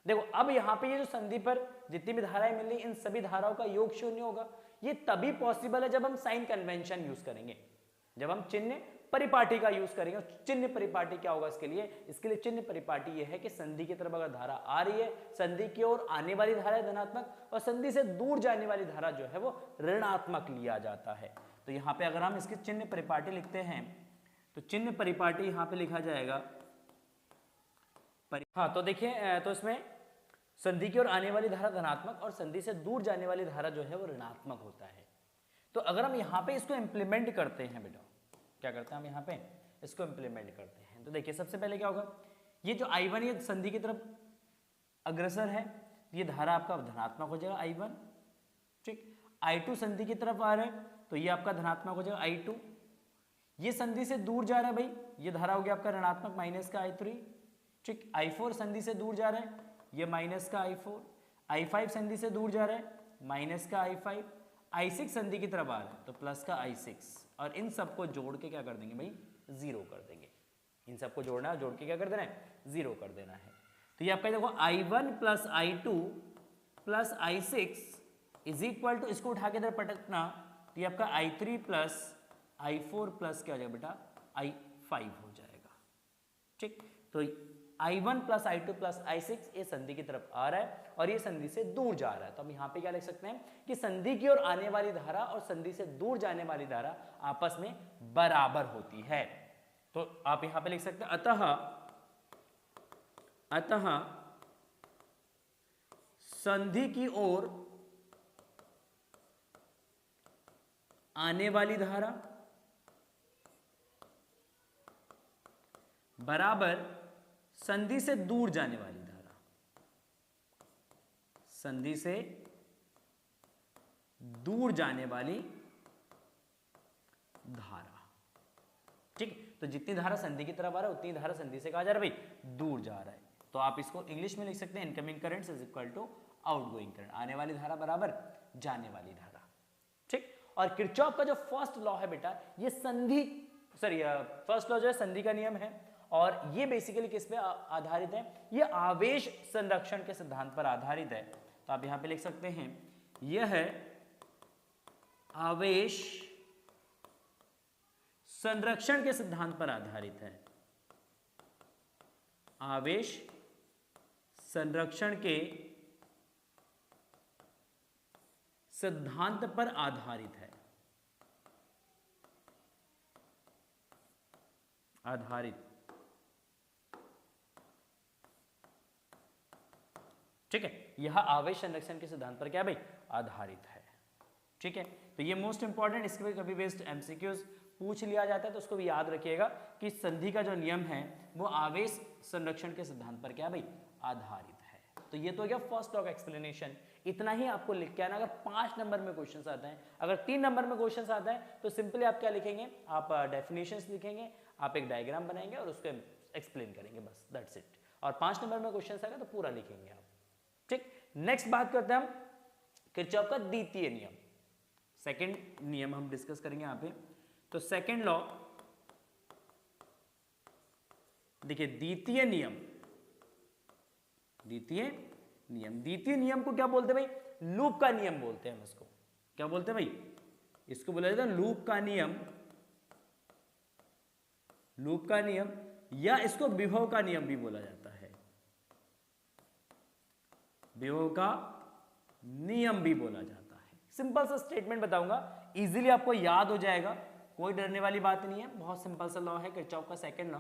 देखो अब यहाँ पे ये जो संधि पर जितनी भी धाराएं मिल रही इन सभी धाराओं का योग 0 होगा। ये तभी पॉसिबल है जब हम साइन कन्वेंशन यूज करेंगे, जब हम चिन्ह परिपाटी का यूज करेंगे। चिन्ह परिपाटी क्या होगा इसके लिए चिन्ह परिपाटी यह है कि संधि की तरफ अगर धारा आ रही है, संधि की ओर आने वाली धारा है धनात्मक और संधि से दूर जाने वाली धारा जो है वो ऋणात्मक लिया जाता है। तो यहाँ पे अगर हम इसकी चिन्ह परिपाटी लिखते हैं तो चिन्ह परिपाटी यहाँ पे लिखा जाएगा हाँ तो देखिए, तो इसमें संधि की ओर आने वाली धारा धनात्मक और संधि से दूर जाने वाली धारा जो है वो ऋणात्मक होता है। तो अगर हम यहाँ पे इसको इम्प्लीमेंट करते हैं बेटा, क्या करते हैं हम यहाँ पे इसको इम्प्लीमेंट करते हैं, तो देखिए सबसे पहले क्या होगा, ये जो I1 ये संधि की तरफ अग्रसर है, ये धारा आपका धनात्मक हो जाएगा I1, ठीक। I2 संधि की तरफ आ रहा है तो ये आपका धनात्मक हो जाएगा I2। ये संधि से दूर जा रहा है भाई, ये धारा हो गया आपका ऋणात्मक माइनस का I3, ठीक। I4 संधि से दूर जा रहा है, ये माइनस का I4। I5 संधि से दूर जा रहा है, माइनस का I5। I6 संधि की तरफ आ रहा है तो प्लस का I6, और इन सबको जोड़ के क्या कर देंगे भाई, जीरो कर देंगे। इन सबको जोड़ना है, जोड़ के क्या कर देना है, जीरो कर देना है। तो ये आपका देखो I1 plus I2 plus I6 is equal to, इसको उठा के इधर पटकना तो ये आपका I3 प्लस I4 प्लस क्या हो जाएगा बेटा, I5 हो जाएगा, ठीक। तो I1 plus I2 plus I6 ये संधि की तरफ आ रहा है और ये संधि से दूर जा रहा है। तो हम यहाँ पे क्या लिख सकते हैं कि संधि की ओर आने वाली धारा और संधि से दूर जाने वाली धारा आपस में बराबर होती है। तो आप यहाँ पे लिख सकते हैं अतः संधि की ओर आने वाली धारा बराबर संधि से दूर जाने वाली धारा, संधि से दूर जाने वाली धारा, ठीक। तो जितनी धारा संधि की तरफ आ रहा है उतनी धारा संधि से कहा जा रहा है भाई, दूर जा रहा है। तो आप इसको इंग्लिश में लिख सकते हैं incoming current is equal to outgoing current, आने वाली धारा बराबर जाने वाली धारा, ठीक। और किरचॉफ का जो फर्स्ट लॉ है बेटा, ये संधि फर्स्ट लॉ जो है संधि का नियम है, और ये बेसिकली किस पे आधारित है, ये आवेश संरक्षण के सिद्धांत पर आधारित है। तो आप यहां पे लिख सकते हैं यह है आवेश संरक्षण के सिद्धांत पर आधारित है, आवेश संरक्षण के सिद्धांत पर आधारित है, आधारित, ठीक है। यह आवेश संरक्षण के सिद्धांत पर क्या भाई, आधारित है, ठीक है। तो ये मोस्ट इंपॉर्टेंट, इसके भी कभी बेस्ड एमसीक्यूज पूछ लिया जाता है तो उसको भी याद रखिएगा कि संधि का जो नियम है वो आवेश संरक्षण के सिद्धांत पर क्या भाई, आधारित है। तो ये तो हो गया फर्स्ट लॉ का एक्सप्लेनेशन। इतना ही आपको लिख के आना। अगर 5 नंबर में क्वेश्चंस आता है, अगर 3 नंबर में क्वेश्चंस आता है तो सिंपली आप क्या लिखेंगे, आप डेफिनेशंस लिखेंगे, आप एक डायग्राम बनाएंगे और उसको एक्सप्लेन करेंगे, बस दैट्स इट। और 5 नंबर में क्वेश्चंस आएगा तो पूरा लिखेंगे आप, ठीक। नेक्स्ट बात करते हैं हम किरचॉफ का द्वितीय नियम, सेकंड नियम हम डिस्कस करेंगे यहाँ पे। तो सेकंड लॉ देखिए, द्वितीय नियम, द्वितीय नियम को क्या बोलते हैं भाई, लूप का नियम बोलते हैं हम इसको। क्या बोलते हैं भाई, इसको बोला जाता है लूप का नियम, लूप का नियम, या इसको विभव का नियम भी बोला जाता है, विभव का नियम भी बोला जाता है। सिंपल सा स्टेटमेंट बताऊंगा, इजीली आपको याद हो जाएगा, कोई डरने वाली बात नहीं है, बहुत सिंपल सा लॉ है किरचॉफ का सेकंड लॉ।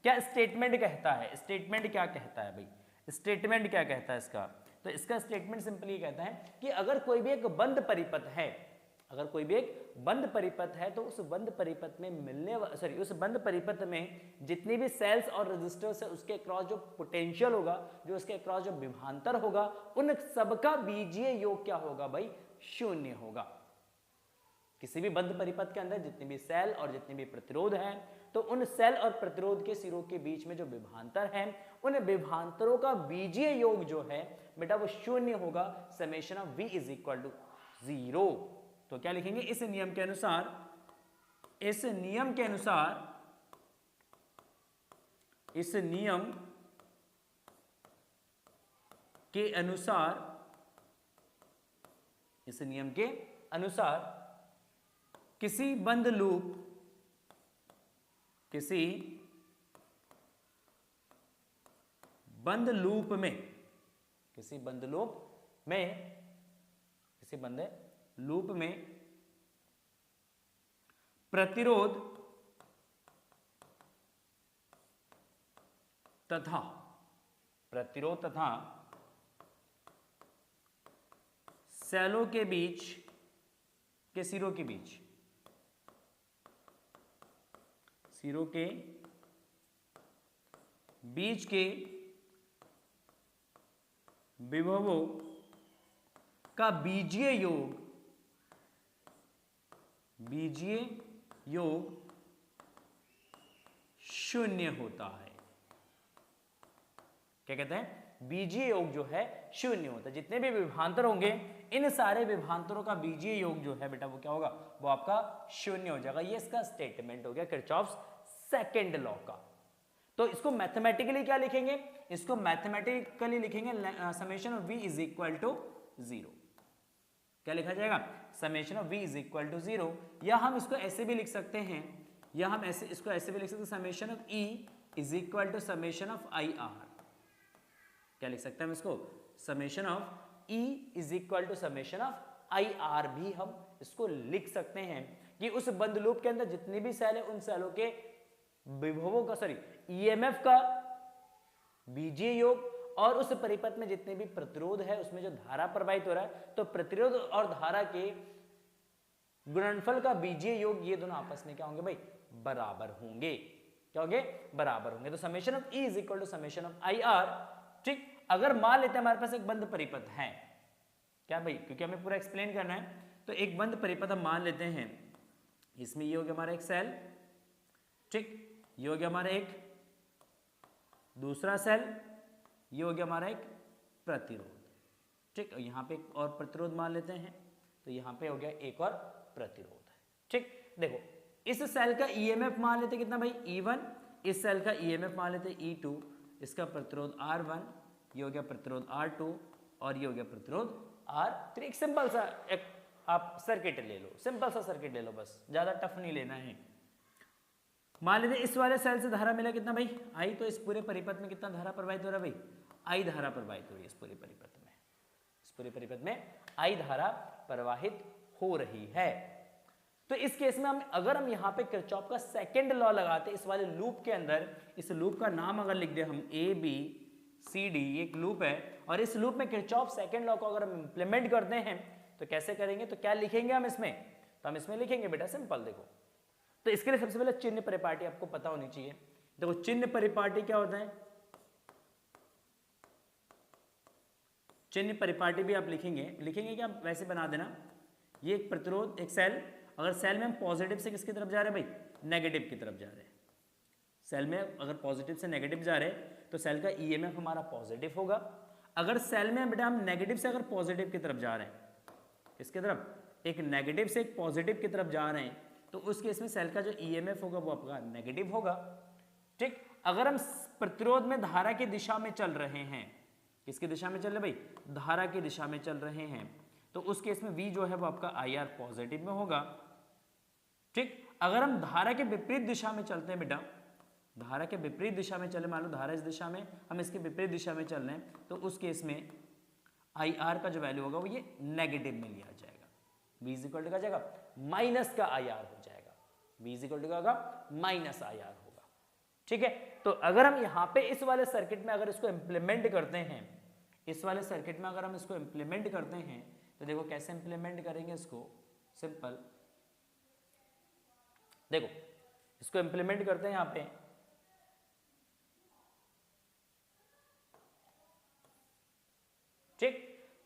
क्या स्टेटमेंट कहता है, स्टेटमेंट क्या कहता है भाई, स्टेटमेंट क्या कहता है इसका, तो इसका स्टेटमेंट सिंपली कहता है कि अगर कोई भी एक बंद परिपथ है, अगर कोई भी एक बंद परिपथ है तो उस बंद परिपथ में उस बंद परिपथ में जितनी भी सेल्स और रेजिस्टर्स है उसके अक्रॉस जो पोटेंशियल होगा, जो उसके अक्रॉस जो विभवांतर होगा, उन सबका बीजीय योग क्या होगा भाई, शून्य होगा। किसी भी बंद परिपथ के अंदर जितने भी सेल और जितने भी प्रतिरोध हैं, तो उन सेल और प्रतिरोध के सिरों के बीच में जो विभवांतर है, उन विभवांतरों का बीजीय योग जो है बेटा वो शून्य होगा, summation of v is equal to 0। तो क्या लिखेंगे, इस नियम के अनुसार, इस नियम के अनुसार, इस नियम के अनुसार, इस नियम के अनुसार किसी बंद लूप, किसी बंद लूप में, किसी बंद लूप में, किसी बंद लूप में प्रतिरोध तथा प्रतिरोध तथा सेलों के बीच के सिरों के बीच, सिरों के बीच के विभवों का बीजीय योग शून्य होता है। क्या कहते हैं? बीजीय योग जो है शून्य होता है। जितने भी विभवांतर होंगे इन सारे विभवांतरों का बीजीय योग जो है बेटा वो क्या होगा? वो आपका शून्य हो जाएगा। ये इसका स्टेटमेंट हो गया किरचॉफ्स सेकंड लॉ का। तो इसको मैथमेटिकली क्या लिखेंगे? इसको मैथमेटिकली लिखेंगे summation of v is equal to 0। क्या लिखा जाएगा? Summation of v is equal to 0। या हम इसको ऐसे भी लिख सकते हैं, या हम ऐसे इसको ऐसे भी लिख सकते हैं, summation of e is equal to summation of I R. क्या लिख सकते हैं हम इसको? Summation of e is equal to summation of I R भी हम इसको लिख सकते हैं कि उस बंद लूप के अंदर जितनी भी सेल है उन सेलों के विभवों का ईएमएफ का बीजीय योग और उस परिपथ में जितने भी प्रतिरोध है उसमें जो धारा प्रवाहित हो रहा है तो प्रतिरोध और धारा के गुणनफल का बीजीय योग ये दोनों आपस में क्या होंगे भाई? बराबर होंगे। क्या होंगे? बराबर होंगे। तो summation of E is equal to summation of I R. ठीक, अगर मान लेते हैं हमारे पास एक बंद परिपथ है, क्या भाई? क्योंकि हमें पूरा एक्सप्लेन करना है, तो एक बंद परिपथ हम मान लेते हैं, इसमें ये हो गया हमारा एक सेल, ठीक, ये हो गया हमारा एक दूसरा सेल, ये हो गया हमारा एक प्रतिरोध, ठीक, और यहाँ पे एक और प्रतिरोध मान लेते हैं, तो यहाँ पे हो गया एक और प्रतिरोध। ठीक, देखो इस सेल का ईएमएफ मान लेते कितना भाई? E1, इस सेल का ईएमएफ मान लेते E2, इसका प्रतिरोध R1, ये हो गया प्रतिरोध R2 और ये हो गया प्रतिरोध R3। एक सिंपल सा एक आप सर्किट ले लो, सिंपल सा सर्किट ले लो, बस ज्यादा टफ नहीं लेना है। मान लेते इस वाले सेल से धारा मिला कितना भाई? I। तो इस पूरे परिपथ में कितना धारा प्रवाहित हो रहा है भाई? I धारा प्रवाहित हो रही है इस पूरे परिपथ में, इस पूरे परिपथ में I धारा प्रवाहित हो रही है। तो इस केस में हम अगर हम यहाँ पे किरचॉफ का सेकंड लॉ लगाते इस वाले लूप के अंदर, इस लूप का नाम अगर लिख दे हम ABCD, एक लूप है, और इस लूप में किरचॉफ सेकंड लॉ को अगर हम इंप्लीमेंट करते हैं तो कैसे करेंगे? तो क्या लिखेंगे हम इसमें? तो हम इसमें लिखेंगे बेटा सिंपल, देखो, तो इसके लिए सबसे पहले चिन्ह परिपाटी आपको पता होनी चाहिए। देखो चिन्ह परिपाटी क्या होता है? चिन्ह परिपाटी भी आप लिखेंगे क्या? वैसे बना देना, ये एक प्रतिरोध, एक सेल, अगर सेल में हम पॉजिटिव से किसकी तरफ जा रहे हैं भाई? नेगेटिव की तरफ जा रहे हैं। सेल में अगर पॉजिटिव से नेगेटिव जा रहे हैं तो सेल का ईएमएफ हमारा पॉजिटिव होगा। अगर सेल में बेटा हम नेगेटिव से अगर पॉजिटिव की तरफ जा रहे हैं, किसकी तरफ? एक नेगेटिव से एक पॉजिटिव की तरफ जा रहे हैं, तो उस केस में सेल का जो ईएमएफ होगा वो आपका नेगेटिव होगा। ठीक, अगर हम प्रतिरोध में धारा की दिशा में चल रहे हैं, किसकी दिशा में चल रहे भाई? धारा की दिशा में चल रहे हैं, तो उस केस में V जो है वो आपका IR पॉजिटिव में होगा। ठीक, अगर हम धारा के विपरीत दिशा में चलते हैं बेटा, धारा के विपरीत दिशा में चले, मान लो धारा इस दिशा में, हम इसके विपरीत दिशा में चल रहे हैं, तो उस केस में IR का जो वैल्यू होगा वो ये नेगेटिव में लिया जाएगा। V इज इक्वल टू क्या जाएगा? माइनस का IR हो जाएगा। V इज इक्वल टू क्या होगा? माइनस IR होगा। ठीक है, तो अगर हम यहाँ पे इस वाले सर्किट में अगर इसको इंप्लीमेंट करते हैं, इस वाले सर्किट में अगर हम इसको इंप्लीमेंट करते हैं, तो देखो कैसे इंप्लीमेंट करेंगे इसको, सिंपल, देखो इसको इंप्लीमेंट करते हैं यहाँ पे, ठीक,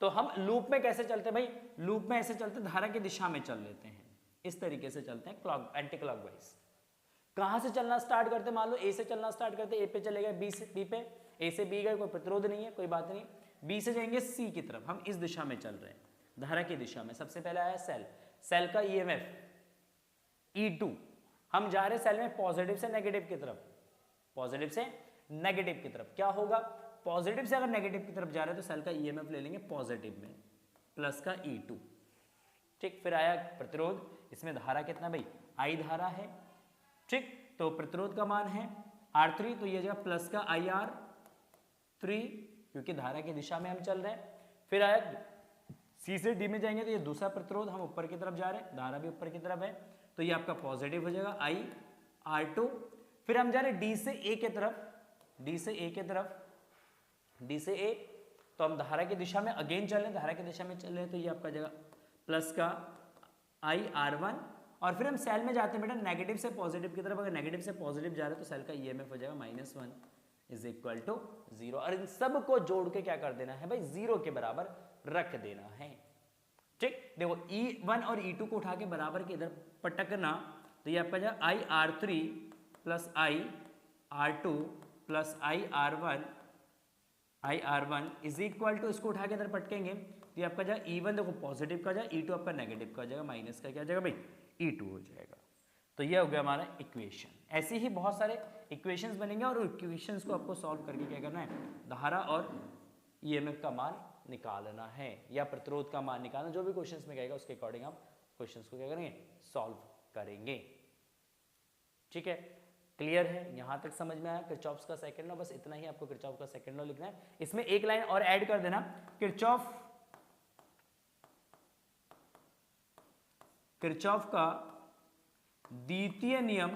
तो हम लूप में कैसे चलते हैं भाई? लूप में ऐसे चलते, धारा की दिशा में चल लेते हैं, इस तरीके से चलते हैं, क्लॉक एंटी क्लॉकवाइज। कहां से चलना स्टार्ट करते? मान लो ए से चलना स्टार्ट करते, ए पे चले गए, बी से बी पे, ए से बी गए, कोई प्रतिरोध नहीं है, कोई बात नहीं। बी से जाएंगे सी की तरफ, हम इस दिशा में चल रहे हैं, धारा की दिशा में। सबसे पहले आया सेल, सेल का ईएमएफ E2, हम जा रहे हैं सेल में पॉजिटिव से नेगेटिव की तरफ, पॉजिटिव से नेगेटिव की तरफ। क्या होगा? पॉजिटिव से अगर नेगेटिव की तरफ जा रहे हैं तो सेल का ईएमएफ ले लेंगे पॉजिटिव में, प्लस का E2। ठीक, फिर आया प्रतिरोध, इसमें धारा कितना भाई? I धारा है। ठीक, तो प्रतिरोध का मान है R3, तो ये जगह प्लस का IR3, क्योंकि धारा की दिशा में हम चल रहे हैं। फिर आया C से D में जाएंगे तो ये दूसरा प्रतिरोध, हम ऊपर की तरफ जा रहे हैं, धारा भी ऊपर की तरफ है, तो ये आपका पॉजिटिव हो जाएगा IR2। फिर हम जा रहे हैं D से A की तरफ, D से A की तरफ, डी से ए, तो हम धारा की दिशा में अगेन चल रहे, धारा की दिशा में चल रहे हैं, तो ये आपका जगह प्लस का IR1, और फिर हम सेल में जाते हैं बेटा नेगेटिव से पॉजिटिव की तरफ। अगर नेगेटिव से पॉजिटिव जा रहे हैं तो सेल का EMF हो जाएगा -1 इज इक्वल टू 0, और इन सब को जोड़ के क्या कर देना है भाई, 0 के बराबर रख देना है। ठीक, देखो E1 और E2 को उठा के बराबर के इधर पटकना, तो ये आपका जाएगा IR3 plus IR2 plus IR1 is equal to, इसको उठा के इधर पटकेंगे तो ये आपका जाएगा E1 देखो पॉजिटिव का जाएगा, E2 आपका नेगेटिव का जाएगा, माइनस का क्या जाएगा भाई, E2 हो जाएगा। तो ये हो गया हमारा इक्वेशन। ऐसे ही बहुत सारे इक्वेशंस बनेंगे और इक्वेशंस को आपको सॉल्व करके क्या करना है, धारा और EMF का मान निकालना है या प्रतिरोध का मान निकालना, जो भी क्वेश्चंस में कहेगा उसके अकॉर्डिंग आप क्वेश्चंस को क्या करेंगे, सॉल्व करेंगे। ठीक है, क्लियर है, यहां तक समझ में आया किरचॉफ का सेकंड लॉ? बस इतना ही आपको किरचॉफ का सेकंड लॉ लिखना है। इसमें एक लाइन और ऐड कर देना, किरचॉफ का द्वितीय नियम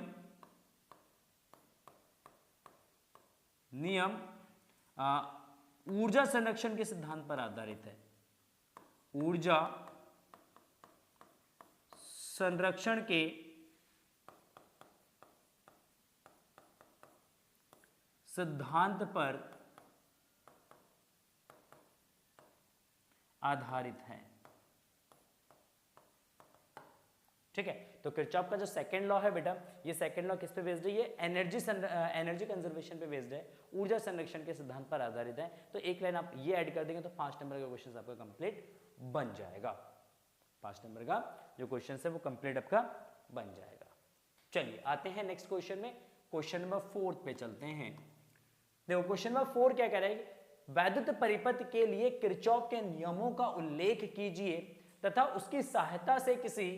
ऊर्जा संरक्षण के सिद्धांत पर आधारित है। ऊर्जा संरक्षण के सिद्धांत पर आधारित है। ठीक है, तो किरचॉफ का जो सेकंड लॉ है बेटा, ये सेकंड लॉ किस पे बेस्ड है, ये एनर्जी कंजर्वेशन पे बेस्ड है, ऊर्जा संरक्षण के सिद्धांत पर आधारित है। तो एक लाइन आप ये ऐड कर देंगे तो 5 नंबर का क्वेश्चन आपका कंप्लीट बन जाएगा। 5 नंबर का जो क्वेश्चन है वो कंप्लीट आपका बन जाएगा। चलिए आते हैं नेक्स्ट क्वेश्चन में, क्वेश्चन नंबर 4 पे चलते हैं। देखो क्वेश्चन नंबर 4 क्या कह रहा है, वैद्युत परिपथ के लिए किरचॉफ के नियमों का उल्लेख कीजिए तथा उसकी सहायता से किसी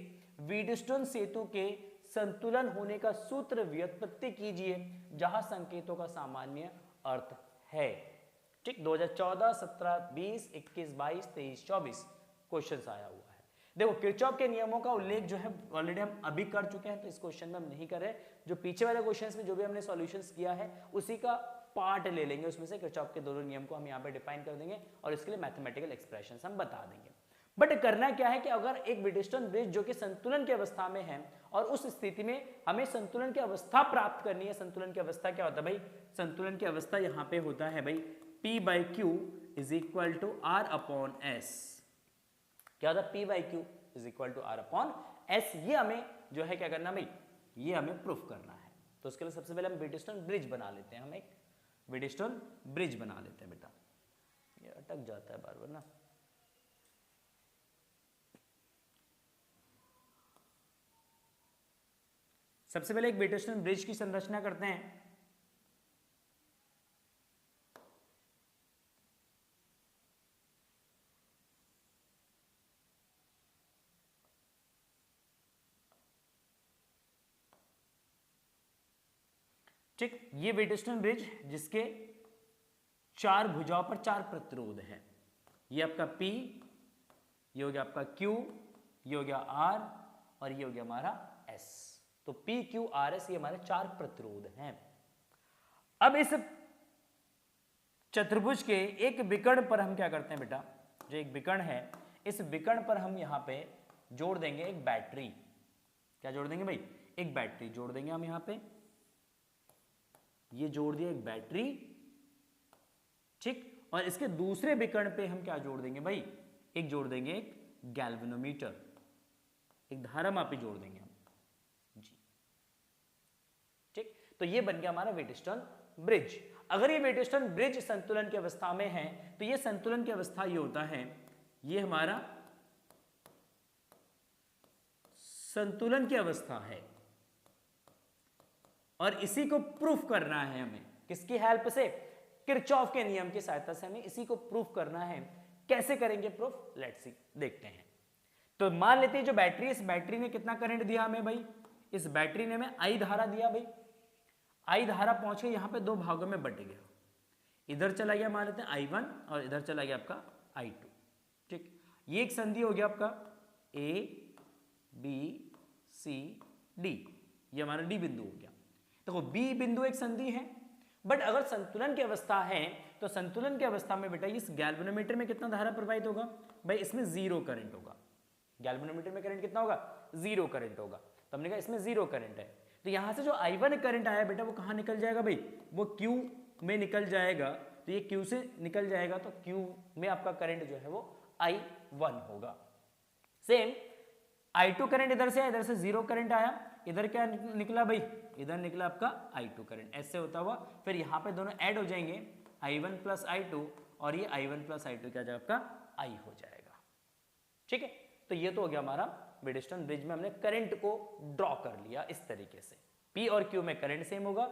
वीडस्टोन सेतु के संतुलन होने का सूत्र व्युत्पत्ति कीजिए जहां संकेतों का सामान्य अर्थ है। ठीक, 2014, 17, 20, 21, 22, 23, 24 क्वेश्चन आया हुआ है। देखो किरचॉफ के नियमों का उल्लेख जो है ऑलरेडी हम अभी कर चुके हैं, तो इस क्वेश्चन में हम नहीं कर रहे। जो पीछे वाले क्वेश्चंस में जो भी हमने सॉल्यूशंस किया है उसी का पार्ट ले लेंगे, उसमें से किरचॉफ के दोनों नियम को हम यहाँ पे डिफाइन कर देंगे और इसके लिए मैथमेटिकल एक्सप्रेशंस हम बता देंगे। बट करना क्या है कि अगर एक वीडस्टोन ब्रिज जो कि संतुलन की अवस्था में है और उस स्थिति में हमें संतुलन की अवस्था प्राप्त करनी है। संतुलन की अवस्था क्या होता है भाई, संतुलन की अवस्था यहाँ पे होता है भाई P/Q is equal to R/S। क्या होता है, P/Q is equal to R/S। ये हमें जो है क्या करना भाई, ये हमें प्रूफ करना है। तो उसके लिए सबसे पहले हम वीडस्टोन ब्रिज बना लेते हैं, हम एक वीडस्टोन ब्रिज बना लेते हैं बेटा। ये अटक जाता है बार बार ना। सबसे पहले एक वीडस्टोन ब्रिज की संरचना करते हैं। ठीक, ये वीडस्टोन ब्रिज जिसके 4 भुजाओं पर 4 प्रतिरोध है। ये आपका P, ये हो गया आपका Q, ये हो गया R और ये हो गया हमारा S। तो P, Q, R, S ये हमारे 4 प्रतिरोध हैं। अब इस चतुर्भुज के एक विकर्ण पर हम क्या करते हैं बेटा, जो एक विकर्ण है इस विकर्ण पर हम यहाँ पे जोड़ देंगे एक बैटरी। क्या जोड़ देंगे भाई, एक बैटरी जोड़ देंगे हम यहाँ पे। ये जोड़ दिया एक बैटरी। ठीक, और इसके दूसरे विकर्ण पे हम क्या जोड़ देंगे भाई, एक जोड़ देंगे एक गैल्वेनोमीटर, एक धारामापी जोड़ देंगे हम जी। ठीक, तो ये बन गया हमारा वीडस्टोन ब्रिज। अगर ये वीडस्टोन ब्रिज संतुलन की अवस्था में है तो ये संतुलन की अवस्था ये होता है, ये हमारा संतुलन की अवस्था है और इसी को प्रूफ करना है हमें। किसकी हेल्प से, किरचॉफ के नियम की सहायता से हमें इसी को प्रूफ करना है। कैसे करेंगे प्रूफ, लेट्स सी, देखते हैं। तो मान लेते हैं जो बैटरी, इस बैटरी ने कितना करंट दिया हमें भाई, इस बैटरी ने हमें I धारा दिया भाई। I धारा पहुंच के यहाँ पे 2 भागों में बट गया। इधर चला गया मान लेते हैं I1 और इधर चला गया आपका I2। ठीक, ये एक संधि हो गया आपका A B C D, ये हमारा D बिंदु हो गया। देखो B बिंदु एक संधि है, बट अगर संतुलन की अवस्था है तो संतुलन की अवस्था में बेटा इस गैल्वेनोमीटर में कितना धारा प्रवाहित होगा भाई, इसमें जीरो करंट होगा। गैल्वेनोमीटर में करंट कितना होगा, जीरो करंट होगा। तो हमने कहा इसमें जीरो करंट है, तो यहां से जो I1 करंट आया बेटा वो कहां निकल जाएगा भाई, वो Q में निकल जाएगा। तो ये Q से निकल जाएगा, तो Q में आपका करंट जो है वो I1 होगा। सेम I2 करंट इधर से आया, इधर से जीरो करंट आया, इधर क्या निकला भाई, इधर निकला आपका I2 करंट। ऐसे होता हुआ फिर यहाँ पे दोनों ऐड हो जाएंगे, I1 प्लस I2, और ये I1 प्लस I2 क्या जाएगा आपका I हो जाएगा। ठीक है, तो ये तो हो गया हमारा व्हीटस्टोन ब्रिज में हमने करंट को ड्रॉ कर लिया इस तरीके से। P और Q में करंट सेम होगा,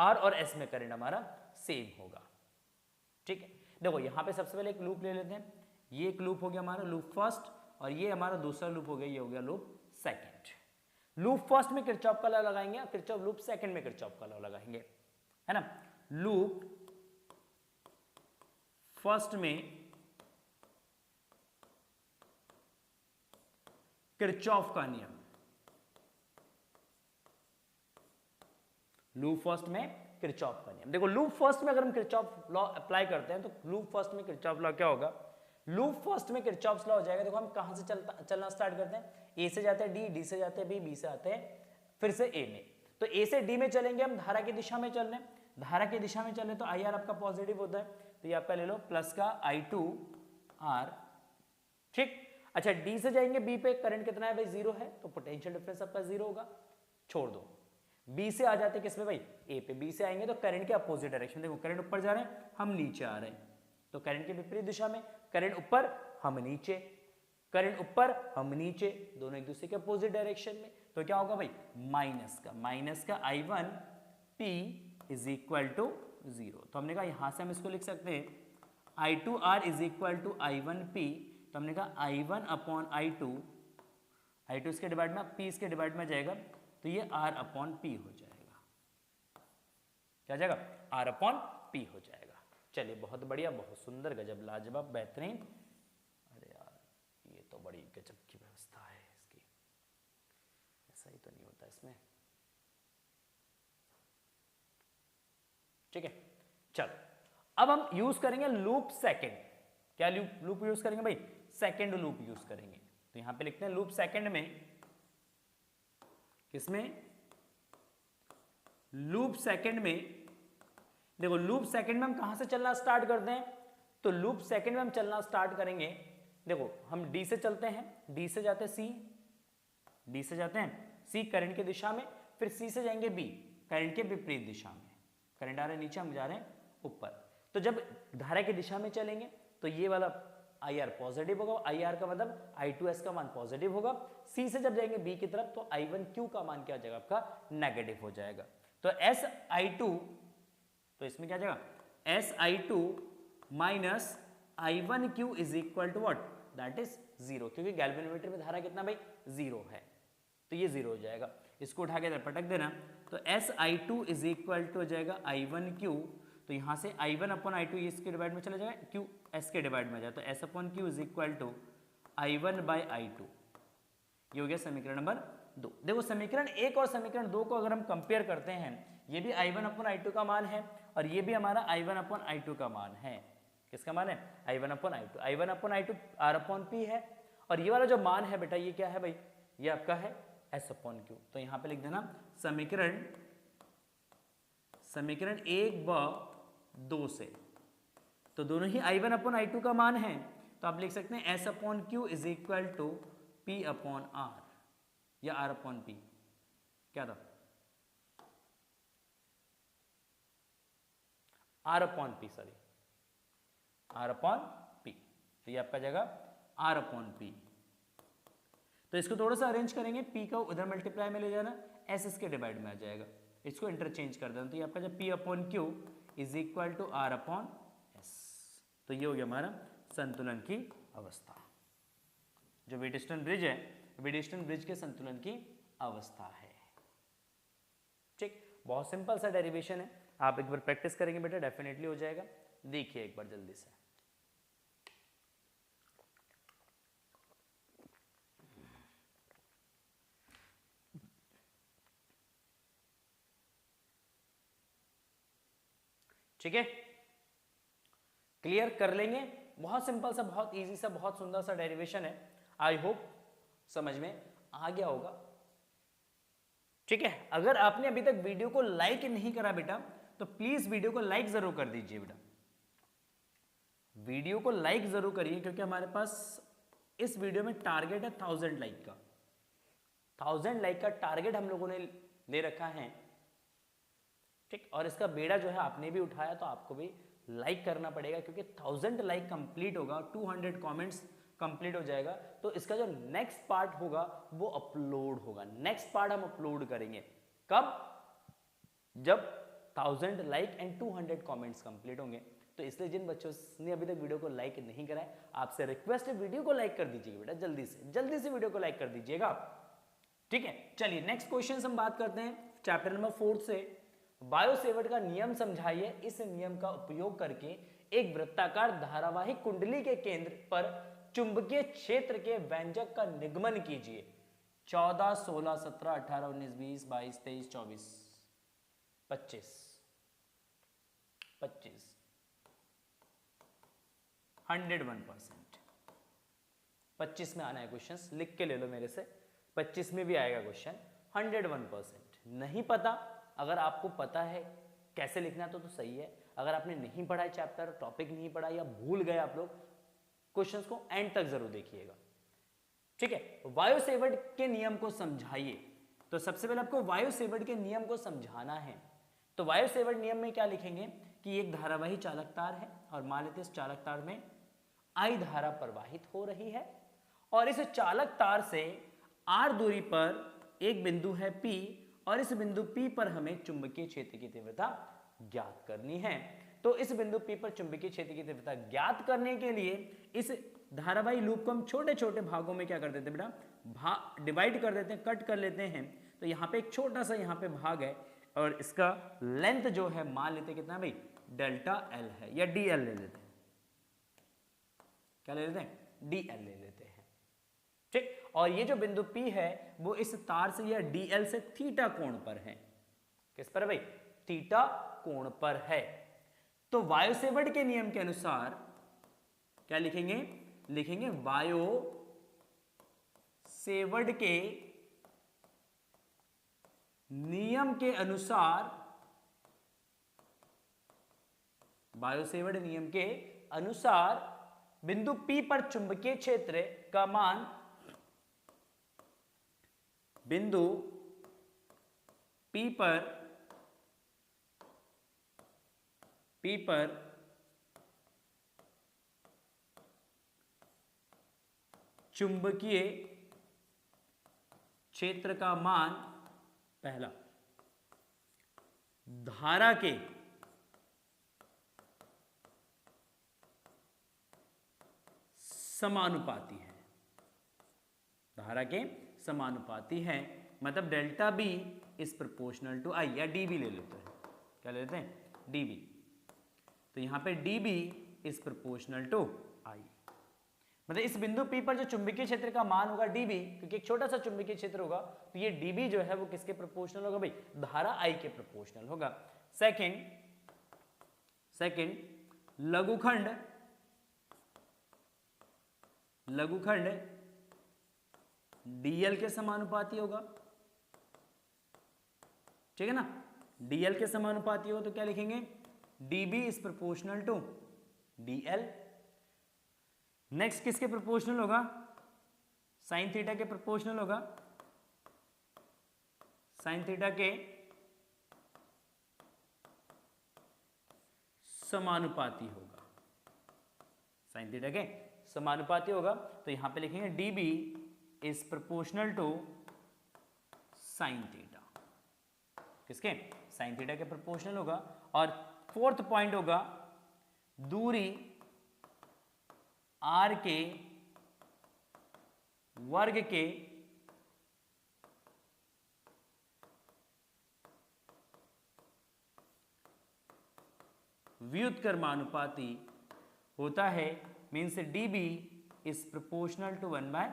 R और S में करंट हमारा सेम होगा। ठीक है, देखो यहाँ पे सबसे पहले एक लूप ले लेते हैं। ये एक लूप हो गया हमारा लूप फर्स्ट, और ये हमारा दूसरा लूप हो गया, ये हो गया लूप सेकंड। लूप फर्स्ट में किरचॉफ का लॉ लगाएंगे, किरचॉफ लूप सेकंड में किरचॉफ का लॉ लगाएंगे, है ना। लूप फर्स्ट में किरचॉफ का नियम, लूप फर्स्ट में किरचॉफ का नियम। देखो लूप फर्स्ट में अगर हम किरचॉफ लॉ अप्लाई करते हैं तो लूप फर्स्ट में किरचॉफ लॉ क्या होगा, लूप फर्स्ट में किरचॉफ लॉ हो जाएगा। देखो हम कहां से चलना स्टार्ट करते हैं, ए से जाते हैं डी, डी से जाते हैं बी, बी से आते हैं फिर से ए में। तो ए से डी में चलेंगे हम, धारा की दिशा में चल रहे हैं, धारा की दिशा में चल रहे तो आई आर आपका पॉजिटिव होता है, तो ये आपका ले लो प्लस का I2R। ठीक, अच्छा डी से जाएंगे बी पे, करंट कितना है भाई, जीरो है, तो पोटेंशियल डिफरेंस आपका जीरो होगा, छोड़ दो। बी से आ जाते किसमें भाई, ए पे, बी से आएंगे तो करंट के अपोजिट डायरेक्शन, देखो करंट ऊपर जा रहे हैं, हम नीचे आ रहे हैं, तो करंट के विपरीत दिशा में, करंट ऊपर हम नीचे, करंट ऊपर हम नीचे, दोनों एक दूसरे के अपोजिट डायरेक्शन में, तो क्या होगा भाई माइनस का I1 P is equal to zero. तो हमने कहा यहां से हम इसको लिख सकते हैं I2R is equal to I1 P, तो हमने कहा I1 अपॉन I2 इसके डिवाइड में, P इसके डिवाइड में जाएगा, तो ये R अपॉन P हो जाएगा। क्या जाएगा, R अपॉन P हो जाएगा। चलिए बहुत बढ़िया, बहुत सुंदर, गजब, लाजवाब, बेहतरीन। अरे यार ये तो बड़ी गजब की व्यवस्था है इसकी, ऐसा ही तो नहीं होता इसमें। ठीक है, चलो अब हम यूज करेंगे लूप सेकंड। क्या लूप यूज करेंगे भाई, सेकंड लूप यूज करेंगे। तो यहां पे लिखते हैं लूप सेकंड में, किसमें, लूप सेकंड में। देखो लूप सेकंड में हम कहां से चलना स्टार्ट करते हैं, तो लूप सेकंड में हम चलना स्टार्ट करेंगे। देखो हम डी से चलते हैं, डी से जाते हैं सी, डी से जाते हैं सी करंट की दिशा में, फिर सी से जाएंगे बी करंट के विपरीत दिशा में, करंट आ रहा है नीचे, हम जा रहे हैं ऊपर। तो जब धारा की दिशा में चलेंगे तो ये वाला IR पॉजिटिव होगा, IR का मतलब I2S का मान पॉजिटिव होगा। C से जब जाएंगे B की तरफ तो I1Q का मान क्या हो जाएगा आपका, नेगेटिव हो जाएगा। तो SI2, तो इसमें क्या जाएगा, SI2 minus I1Q is equal to what, that is zero, क्योंकि गैल्वेनोमीटर में धारा कितना भाई, जीरो है, तो ये जीरो हो जाएगा। इसको उठा के इधर पटक देना, तो SI2 इज इक्वल टू हो जाएगा I1Q, तो यहां से I1 अपॉन I2 इसके डिवाइड में चला जाएगा, Q S के डिवाइड में जाए, तो S upon Q is equal to I1 by I2। ये हो गया समीकरण नंबर 2। देखो समीकरण 1 और समीकरण 2 को अगर हम कंपेयर करते हैं, ये भी I1 अपॉन I2 का मान है और ये भी हमारा I1 अपॉन I2 का मान है। किसका मान है, I1 upon I2, I1 upon I2 R upon P है, और ये वाला जो मान है बेटा ये क्या है भाई, ये आपका है S अपॉन Q। तो यहां पे लिख देना समीकरण 1 व 2 से, तो दोनों ही I1 अपॉन I2 का मान है, तो आप लिख सकते हैं S upon Q is equal to P upon R या R अपॉन P। क्या था, R upon P, sorry R upon P, तो ये आपका जाएगा R अपॉन P। तो इसको थोड़ा सा अरेंज करेंगे, P का उधर मल्टीप्लाई में ले जाना, S इसके डिवाइड में आ जाएगा, इसको इंटरचेंज कर देना, तो ये आपका जब P upon Q is equal to R upon S। तो ये हो गया हमारा संतुलन की अवस्था। जो व्हीटस्टोन ब्रिज है, व्हीटस्टोन ब्रिज के संतुलन की अवस्था है। ठीक, बहुत सिंपल सा डेरिवेशन है, आप एक बार प्रैक्टिस करेंगे बेटा डेफिनेटली हो जाएगा। देखिए एक बार जल्दी से, ठीक है। क्लियर कर लेंगे। बहुत सिंपल सा, बहुत इजी सा, बहुत सुंदर सा डेरिवेशन है। आई होप समझ में आ गया होगा। ठीक है, अगर आपने अभी तक वीडियो को लाइक नहीं करा बेटा तो प्लीज वीडियो को लाइक जरूर कर दीजिए बेटा, वीडियो को लाइक जरूर करिए, क्योंकि हमारे पास इस वीडियो में टारगेट है 1000 लाइक का। 1000 लाइक का टारगेट हम लोगों ने ले रखा है। ठीक, और इसका बेड़ा जो है आपने भी उठाया, तो आपको भी लाइक करना पड़ेगा, क्योंकि 1000 लाइक कंप्लीट होगा, 200 कमेंट्स कंप्लीट हो जाएगा, तो इसका जो नेक्स्ट पार्ट होगा वो अपलोड होगा। नेक्स्ट पार्ट हम अपलोड करेंगे कब? जब 1000 लाइक एंड 200 कमेंट्स कंप्लीट होंगे। तो इसलिए जिन बच्चों ने अभी तक वीडियो को लाइक नहीं करा है, आपसे रिक्वेस्ट है वीडियो को लाइक कर दीजिएगा बेटा, जल्दी से वीडियो को लाइक कर दीजिएगा आप। ठीक है, चलिए नेक्स्ट क्वेश्चन हम बात करते हैं चैप्टर नंबर 4 से। बायोसेवर्ट का नियम समझाइए। इस नियम का उपयोग करके एक वृत्ताकार धारावाहिक कुंडली के केंद्र पर चुंबकीय क्षेत्र के व्यंजक का निगमन कीजिए। 14, 16, 17, 18, 19, 20, 22, 23, 24, 25, 101%। 25 में आना है क्वेश्चन, लिख के ले लो मेरे से, 25 में भी आएगा क्वेश्चन 101%। नहीं पता, अगर आपको पता है कैसे लिखना तो सही है। अगर आपने नहीं पढ़ा है चैप्टर, टॉपिक नहीं पढ़ा या भूल गए आप लोग, क्वेश्चंस को एंड तक जरूर देखिएगा। ठीक है, बायोसेवर्ट के नियम को समझाइए। तो सबसे पहले आपको बायोसेवर्ट के नियम को समझाना है। तो बायोसेवर्ट नियम में क्या लिखेंगे कि एक धारावाही चालक तार है और मान लेते इस चालक तार में I धारा प्रवाहित हो रही है, और इस चालक तार से R दूरी पर एक बिंदु है P, और इस बिंदु P पर हमें चुंबकीय क्षेत्र की तीव्रता ज्ञात करनी है। तो इस बिंदु P पर चुंबकीय क्षेत्र की तीव्रता ज्ञात करने के लिए इस धारावाही लूप को हम छोटे छोटे भागों में क्या कर देते हैं बेटा, डिवाइड कर देते हैं, कट कर लेते हैं। तो यहाँ पे एक छोटा सा यहाँ पे भाग है, और इसका लेंथ जो है मान लेते हैं कितना भाई, डेल्टा L है, या DL ले लेते हैं। क्या ले लेते हैं? DL ले लेते हैं। ठीक, और ये जो बिंदु P है वो इस तार से या DL से थीटा कोण पर है। किस पर है भाई? थीटा कोण पर है। तो बायोसेवर्ट के नियम के अनुसार क्या लिखेंगे? लिखेंगे बायोसेवर्ट के नियम के अनुसार, बायोसेवर्ट नियम के अनुसार बिंदु P पर चुंबकीय क्षेत्र का मान, बिंदु P पर चुंबकीय क्षेत्र का मान, पहला धारा के समानुपाती है, धारा के समानुपाती है, मतलब delta B is proportional to I, या डीबी ले लेते हैं। क्या ले लेते हैं? डीबी। तो यहां पे डीबी इज प्रोपोर्शनल टू आई, मतलब इस बिंदु P पर जो चुंबकीय क्षेत्र का मान होगा डीबी, क्योंकि एक छोटा सा चुंबकीय क्षेत्र होगा, तो ये डीबी जो है वो किसके प्रोपोर्शनल होगा भाई? धारा आई के प्रोपोर्शनल होगा। सेकंड लघुखंड DL के समानुपाती होगा। ठीक है ना, DL के समानुपाती हो तो क्या लिखेंगे? DB is proportional to DL। Next किसके प्रोपोर्शनल होगा? साइन थीटा के प्रोपोर्शनल होगा, साइन थीटा के समानुपाती होगा, साइन थीटा के समानुपाती होगा। तो यहां पे लिखेंगे DB is proportional to sine theta. किसके? साइन थीटा के प्रोपोर्शनल होगा। और फोर्थ पॉइंट होगा दूरी R के वर्ग के व्युत्क्रमानुपाती होता है, means DB is proportional to 1/r²।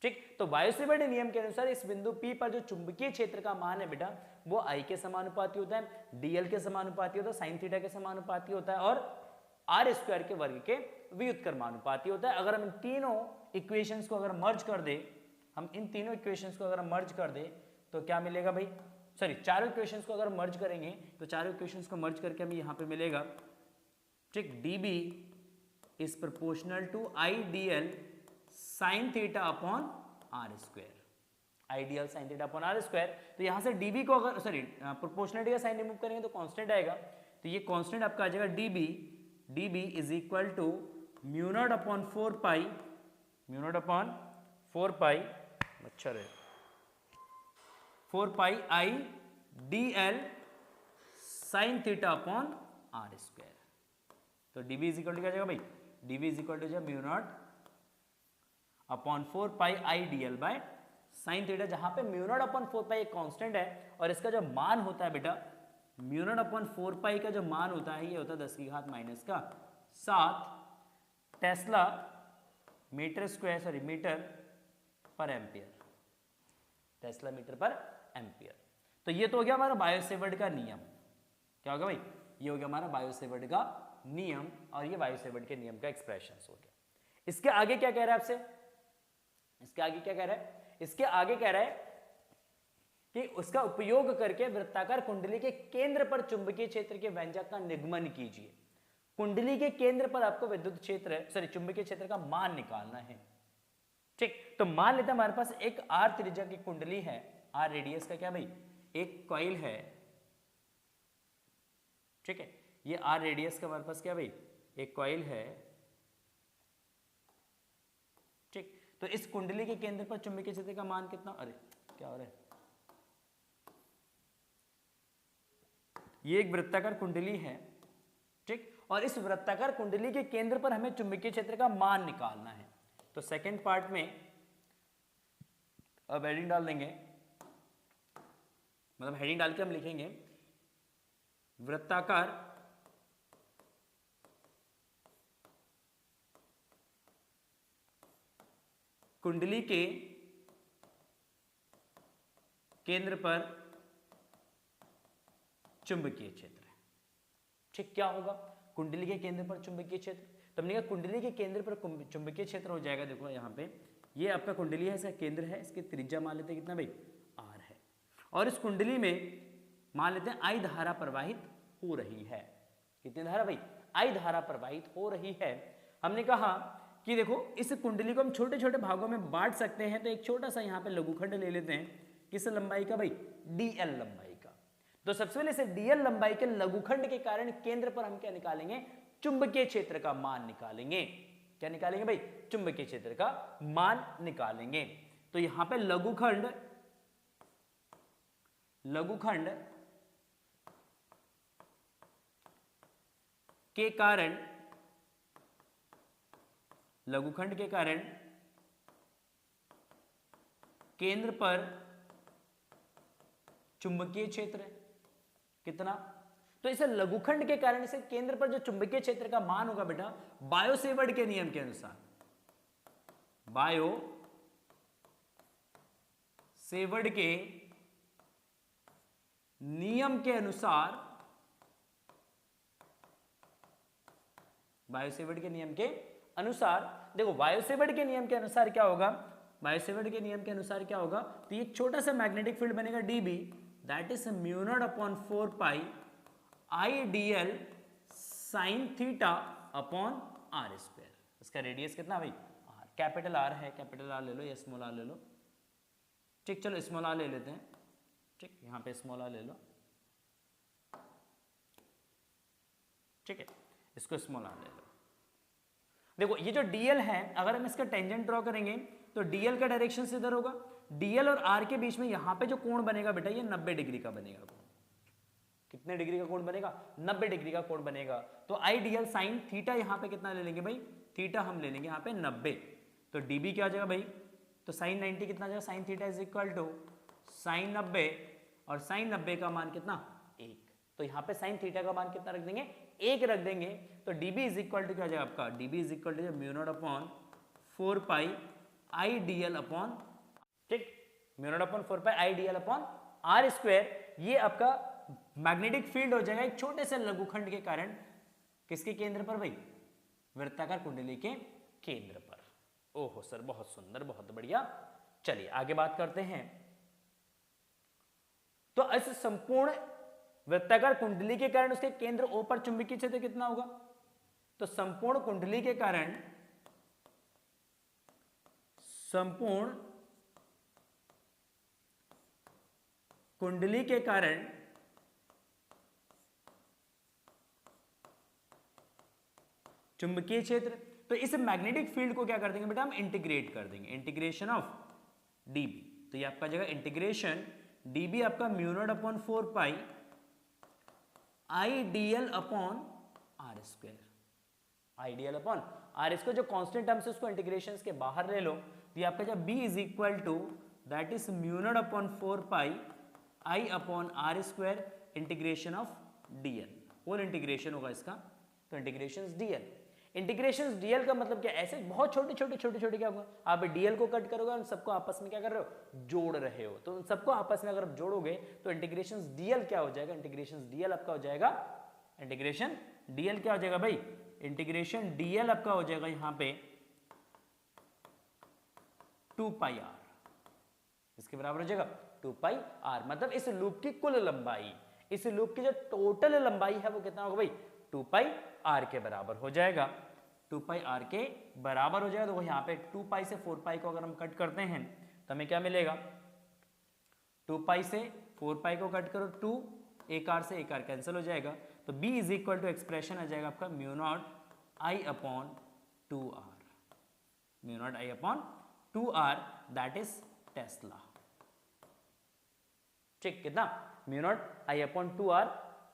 ठीक, तो बायोसेवर्ट नियम के अनुसार इस बिंदु P पर जो चुंबकीय क्षेत्र का मान है बेटा वो I के समानुपाती होता है, dl के समानुपाती होता है, sin थीटा के समानुपाती होता है और आर स्क्वायर के वर्ग के व्युत्क्रमानुपाती होता है। अगर हम इन तीनों इक्वेशंस को अगर मर्ज कर दे, हम इन तीनों इक्वेशंस को अगर मर्ज कर दे तो क्या मिलेगा भाई, सॉरी चारों इक्वेशंस को अगर मर्ज करेंगे तो चारों इक्वेशंस को मर्ज करके हमें यहाँ पे मिलेगा, ठीक, dB is proportional to I D L sine theta upon R square, ideal sine theta upon R square. तो यहाँ से dB को अगर सॉरी प्रोपोर्शनलिटी का साइन रिमूव करेंगे तो कांस्टेंट आएगा, तो ये कांस्टेंट आपका आ जाएगा dB is equal to mu not upon 4 pi, mu not upon 4 pi, अच्छा रहे 4 pi I D L sine theta upon R square. तो dB इज इक्वल टू क्या जाएगा भाई, dB इज इक्वल टू जो mu not upon 4 pi I D L by sine theta, जहां पे mu naught upon 4 पाई एक कांस्टेंट है और इसका जो मान होता है बेटा म्यू नॉट अपॉन 4 पाई का जो मान होता है ये होता है 10 की घात माइनस का 7 tesla metre square, sorry metre per ampere, tesla metre per ampere. तो ये तो हो गया हमारा बायोसेवर्ट का नियम, क्या होगा भाई, ये हो गया हमारा बायोसेवर्ट का नियम और ये बायोसेवर्ट के नियम का एक्सप्रेशन हो गया। इसके आगे क्या कह रहा है आपसे, इसके आगे क्या कह रहा है, इसके आगे कह रहा है कि उसका उपयोग करके वृत्ताकार कुंडली के केंद्र पर चुंबकीय क्षेत्र के व्यंजक का निगमन कीजिए। कुंडली के केंद्र पर आपको विद्युत क्षेत्र, सॉरी चुंबकीय क्षेत्र का मान निकालना है, ठीक। तो मान लेते हैं हमारे पास एक आर त्रिज्या की कुंडली है, आर रेडियस का क्या भाई एक कॉइल है, ठीक है, ये आर रेडियस का हमारे पास क्या भाई एक कॉइल है, ठीक। तो इस कुंडली के केंद्र पर चुंबकीय क्षेत्र का मान कितना, अरे क्या हो रहा है, ये एक वृत्ताकार कुंडली है, ठीक, और इस वृत्ताकार कुंडली के केंद्र पर हमें चुंबकीय क्षेत्र का मान निकालना है। तो सेकंड पार्ट में अब हेडिंग डाल देंगे, मतलब हेडिंग डाल के हम लिखेंगे वृत्ताकार कुंडली के केंद्र पर चुंबकीय क्षेत्र, ठीक। क्या होगा, कुंडली के केंद्र पर चुंबकीय क्षेत्र, तो हमने कहा कुंडली के केंद्र पर चुंबकीय क्षेत्र हो जाएगा, देखो यहाँ पे ये आपका कुंडली है, इसका केंद्र है, इसकी त्रिज्या मान लेते हैं कितना भाई आर है, और इस कुंडली में मान लेते हैं आई धारा प्रवाहित हो रही है, कितनी धारा भाई आई धारा प्रवाहित हो रही है। हमने कहा कि देखो इस कुंडली को हम छोटे छोटे भागों में बांट सकते हैं, तो एक छोटा सा यहाँ पे लघुखंड ले लेते हैं, किस लंबाई का भाई dl लंबाई का। तो सबसे पहले इसे dl लंबाई के लघुखंड के कारण केंद्र पर हम क्या निकालेंगे, चुंबकीय क्षेत्र का मान निकालेंगे, क्या निकालेंगे भाई चुंबकीय क्षेत्र का मान निकालेंगे। तो यहां पे लघुखंड के कारण केंद्र पर चुंबकीय क्षेत्र है कितना, तो इसे लघुखंड के कारण इसे केंद्र पर जो चुंबकीय क्षेत्र का मान होगा बेटा बायोसेवर्ट के नियम के अनुसार, बायोसेवर्ट के नियम के अनुसार, बायोसेवर्ट के नियम के अनुसार, देखो बायोसेवर्ट के नियम के अनुसार क्या होगा, बायोसेवर्ट के नियम के अनुसार क्या होगा, तो एक छोटा सा मैग्नेटिक फील्ड बनेगा dB, that is mu not upon 4 pi I D L sine theta upon R square. इसका रेडियस कितना भाई आर, कैपिटल आर है, कैपिटल आर ले लो या स्मॉल आर ले लो, ठीक, चलो स्मॉल आर ले लेते हैं, ठीक, यहाँ पे स्मॉल आर ले लो, ठीक है, इसको स्मॉल आर ले लो। देखो ये जो dl है, अगर हम इसका टेंजेंट ड्रॉ करेंगे तो dl का डायरेक्शन इधर होगा, dl और r के बीच में यहाँ पे जो कोण बनेगा बेटा ये 90 डिग्री का बनेगा कोण, कितने डिग्री का कोण बनेगा 90 डिग्री का कोण बनेगा। तो आई dl साइन थीटा यहाँ पे कितना ले लेंगे भाई, थीटा हम ले लेंगे यहाँ पे 90, तो dB क्या आ जाएगा भाई, तो साइन 90 कितना आ जाएगा, sine theta is equal to sine 90, और साइन 90 का मान कितना 1, तो यहाँ पे साइन थीटा का मान कितना रख देंगे 1 रख देंगे, तो dB इज इक्वल टू क्या आ जाएगा आपका, dB is equal to mu not upon 4 pi I D L upon, ठीक, mu not upon 4 pi I D L upon R square. ये आपका मैग्नेटिक फील्ड हो जाएगा एक छोटे से लघुखंड के कारण, किसके केंद्र पर भाई, वृत्ताकार कुंडली के केंद्र पर। ओहो सर, बहुत सुंदर, बहुत बढ़िया। चलिए आगे बात करते हैं। तो इस संपूर्ण वृत्ताकार कुंडली के कारण उसके केंद्र ओ पर चुंबकीय क्षेत्र कितना होगा? तो संपूर्ण कुंडली के कारण, संपूर्ण कुंडली के कारण चुंबकीय क्षेत्र, तो इस मैग्नेटिक फील्ड को क्या कर देंगे बेटा, हम इंटीग्रेट कर देंगे, इंटीग्रेशन ऑफ डीबी। तो ये आपका जगह इंटीग्रेशन डीबी आपका mu not upon 4 pi I D L upon R square, I D L upon R square. जो कांस्टेंट टर्म्स है उसको इंटीग्रेशन के बाहर ले लो, तो ये आपका जब b is equal to that is mu not upon 4 pi I upon R square integration of DL, whole integration होगा इसका। तो इंटीग्रेशन डीएल, इंटीग्रेशन डीएल का मतलब क्या, ऐसे बहुत छोटे छोटे छोटे छोटे क्या होगा, आप डीएल को कट करोगे, उन सबको आपस में क्या कर रहे हो, जोड़ रहे हो। तो उन सबको आपस में अगर आप जोड़ोगे तो इंटीग्रेशन डीएल क्या हो जाएगा, इंटीग्रेशन डीएल आपका हो जाएगा, इंटीग्रेशन डीएल क्या हो जाएगा भाई, इंटीग्रेशन डीएल आपका हो जाएगा यहां पे 2 पाई आर, इसके बराबर हो जाएगा 2 पाई आर। मतलब इस लूप की कुल लंबाई, इस लूप की जो टोटल लंबाई है वो कितना होगा भाई, 2 पाई आर के बराबर हो जाएगा, 2 पाई आर के बराबर हो जाएगा। तो यहाँ पे 2 पाई से 4 पाई को अगर हम कट करते हैं तो हमें क्या मिलेगा, 2 पाई से 4 पाई को कट करो 2, एक आर से एक आर कैंसिल हो जाएगा। तो b is equal to expression आ जाएगा आपका mu naught I upon 2 R, mu naught I upon 2 R, that is tesla. ठीक, कितना, mu naught I upon 2 R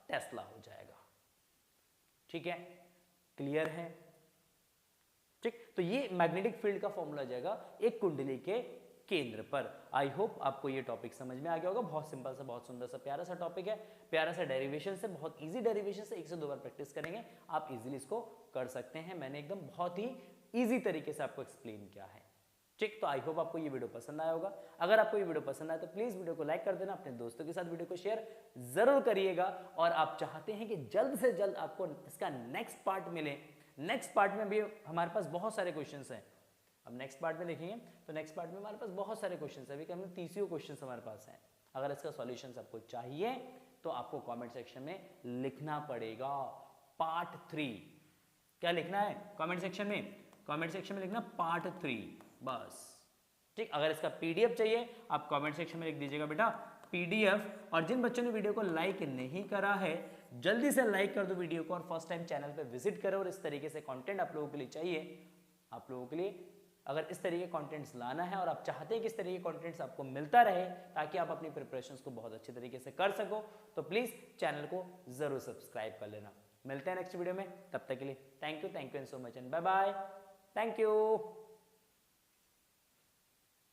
tesla हो जाएगा। ठीक है, क्लियर है? ठीक, तो ये मैग्नेटिक फील्ड का फॉर्मूला जाएगा एक कुंडली के केंद्र पर। आई होप आपको ये टॉपिक समझ में आ गया होगा। बहुत सिंपल सा, बहुत सुंदर सा, प्यारा सा टॉपिक है, प्यारा सा डेरिवेशन से, बहुत इजी डेरिवेशन से, 1 से 2 बार प्रैक्टिस करेंगे आप इजीली इसको कर सकते हैं। मैंने एकदम बहुत ही इजी तरीके से आपको एक्सप्लेन किया है। ठीक, तो आई होप आपको ये वीडियो पसंद आया होगा। अगर आपको ये वीडियो पसंद आए तो प्लीज वीडियो को लाइक कर देना, अपने दोस्तों के साथ वीडियो को शेयर जरूर करिएगा। और आप चाहते हैं कि जल्द से जल्द आपको इसका नेक्स्ट पार्ट मिले, नेक्स्ट पार्ट में भी हमारे पास बहुत सारे क्वेश्चंस हैं। अब नेक्स्ट पार्ट में देखेंगे तो नेक्स्ट पार्ट में हमारे पास बहुत सारे क्वेश्चंस हैं, अभी कम 30 क्वेश्चंस हमारे पास हैं। अगर इसका सॉल्यूशंस आपको चाहिए तो आपको कमेंट सेक्शन में लिखना पड़ेगा पार्ट 3। क्या लिखना है कमेंट सेक्शन में? कमेंट सेक्शन में लिखना पार्ट 3 बस। ठीक, अगर इसका पीडीएफ चाहिए आप कमेंट सेक्शन में लिख दीजिएगा बेटा पीडीएफ। और जिन बच्चों ने वीडियो को लाइक नहीं करा है जल्दी से लाइक कर दो वीडियो को, और फर्स्ट टाइम चैनल पे विजिट करो। और इस तरीके से कंटेंट आप लोगों के लिए चाहिए, आप लोगों के लिए अगर इस तरीके के कंटेंट्स लाना है और आप चाहते हैं कि इस तरीके के कंटेंट्स आपको मिलता रहे ताकि आप अपनी प्रिपरेशंस को बहुत अच्छे तरीके से कर सको, तो प्लीज चैनल को जरूर सब्सक्राइब कर लेना। मिलते हैं नेक्स्ट वीडियो में, तब तक के लिए thank you and so much and bye bye, thank you.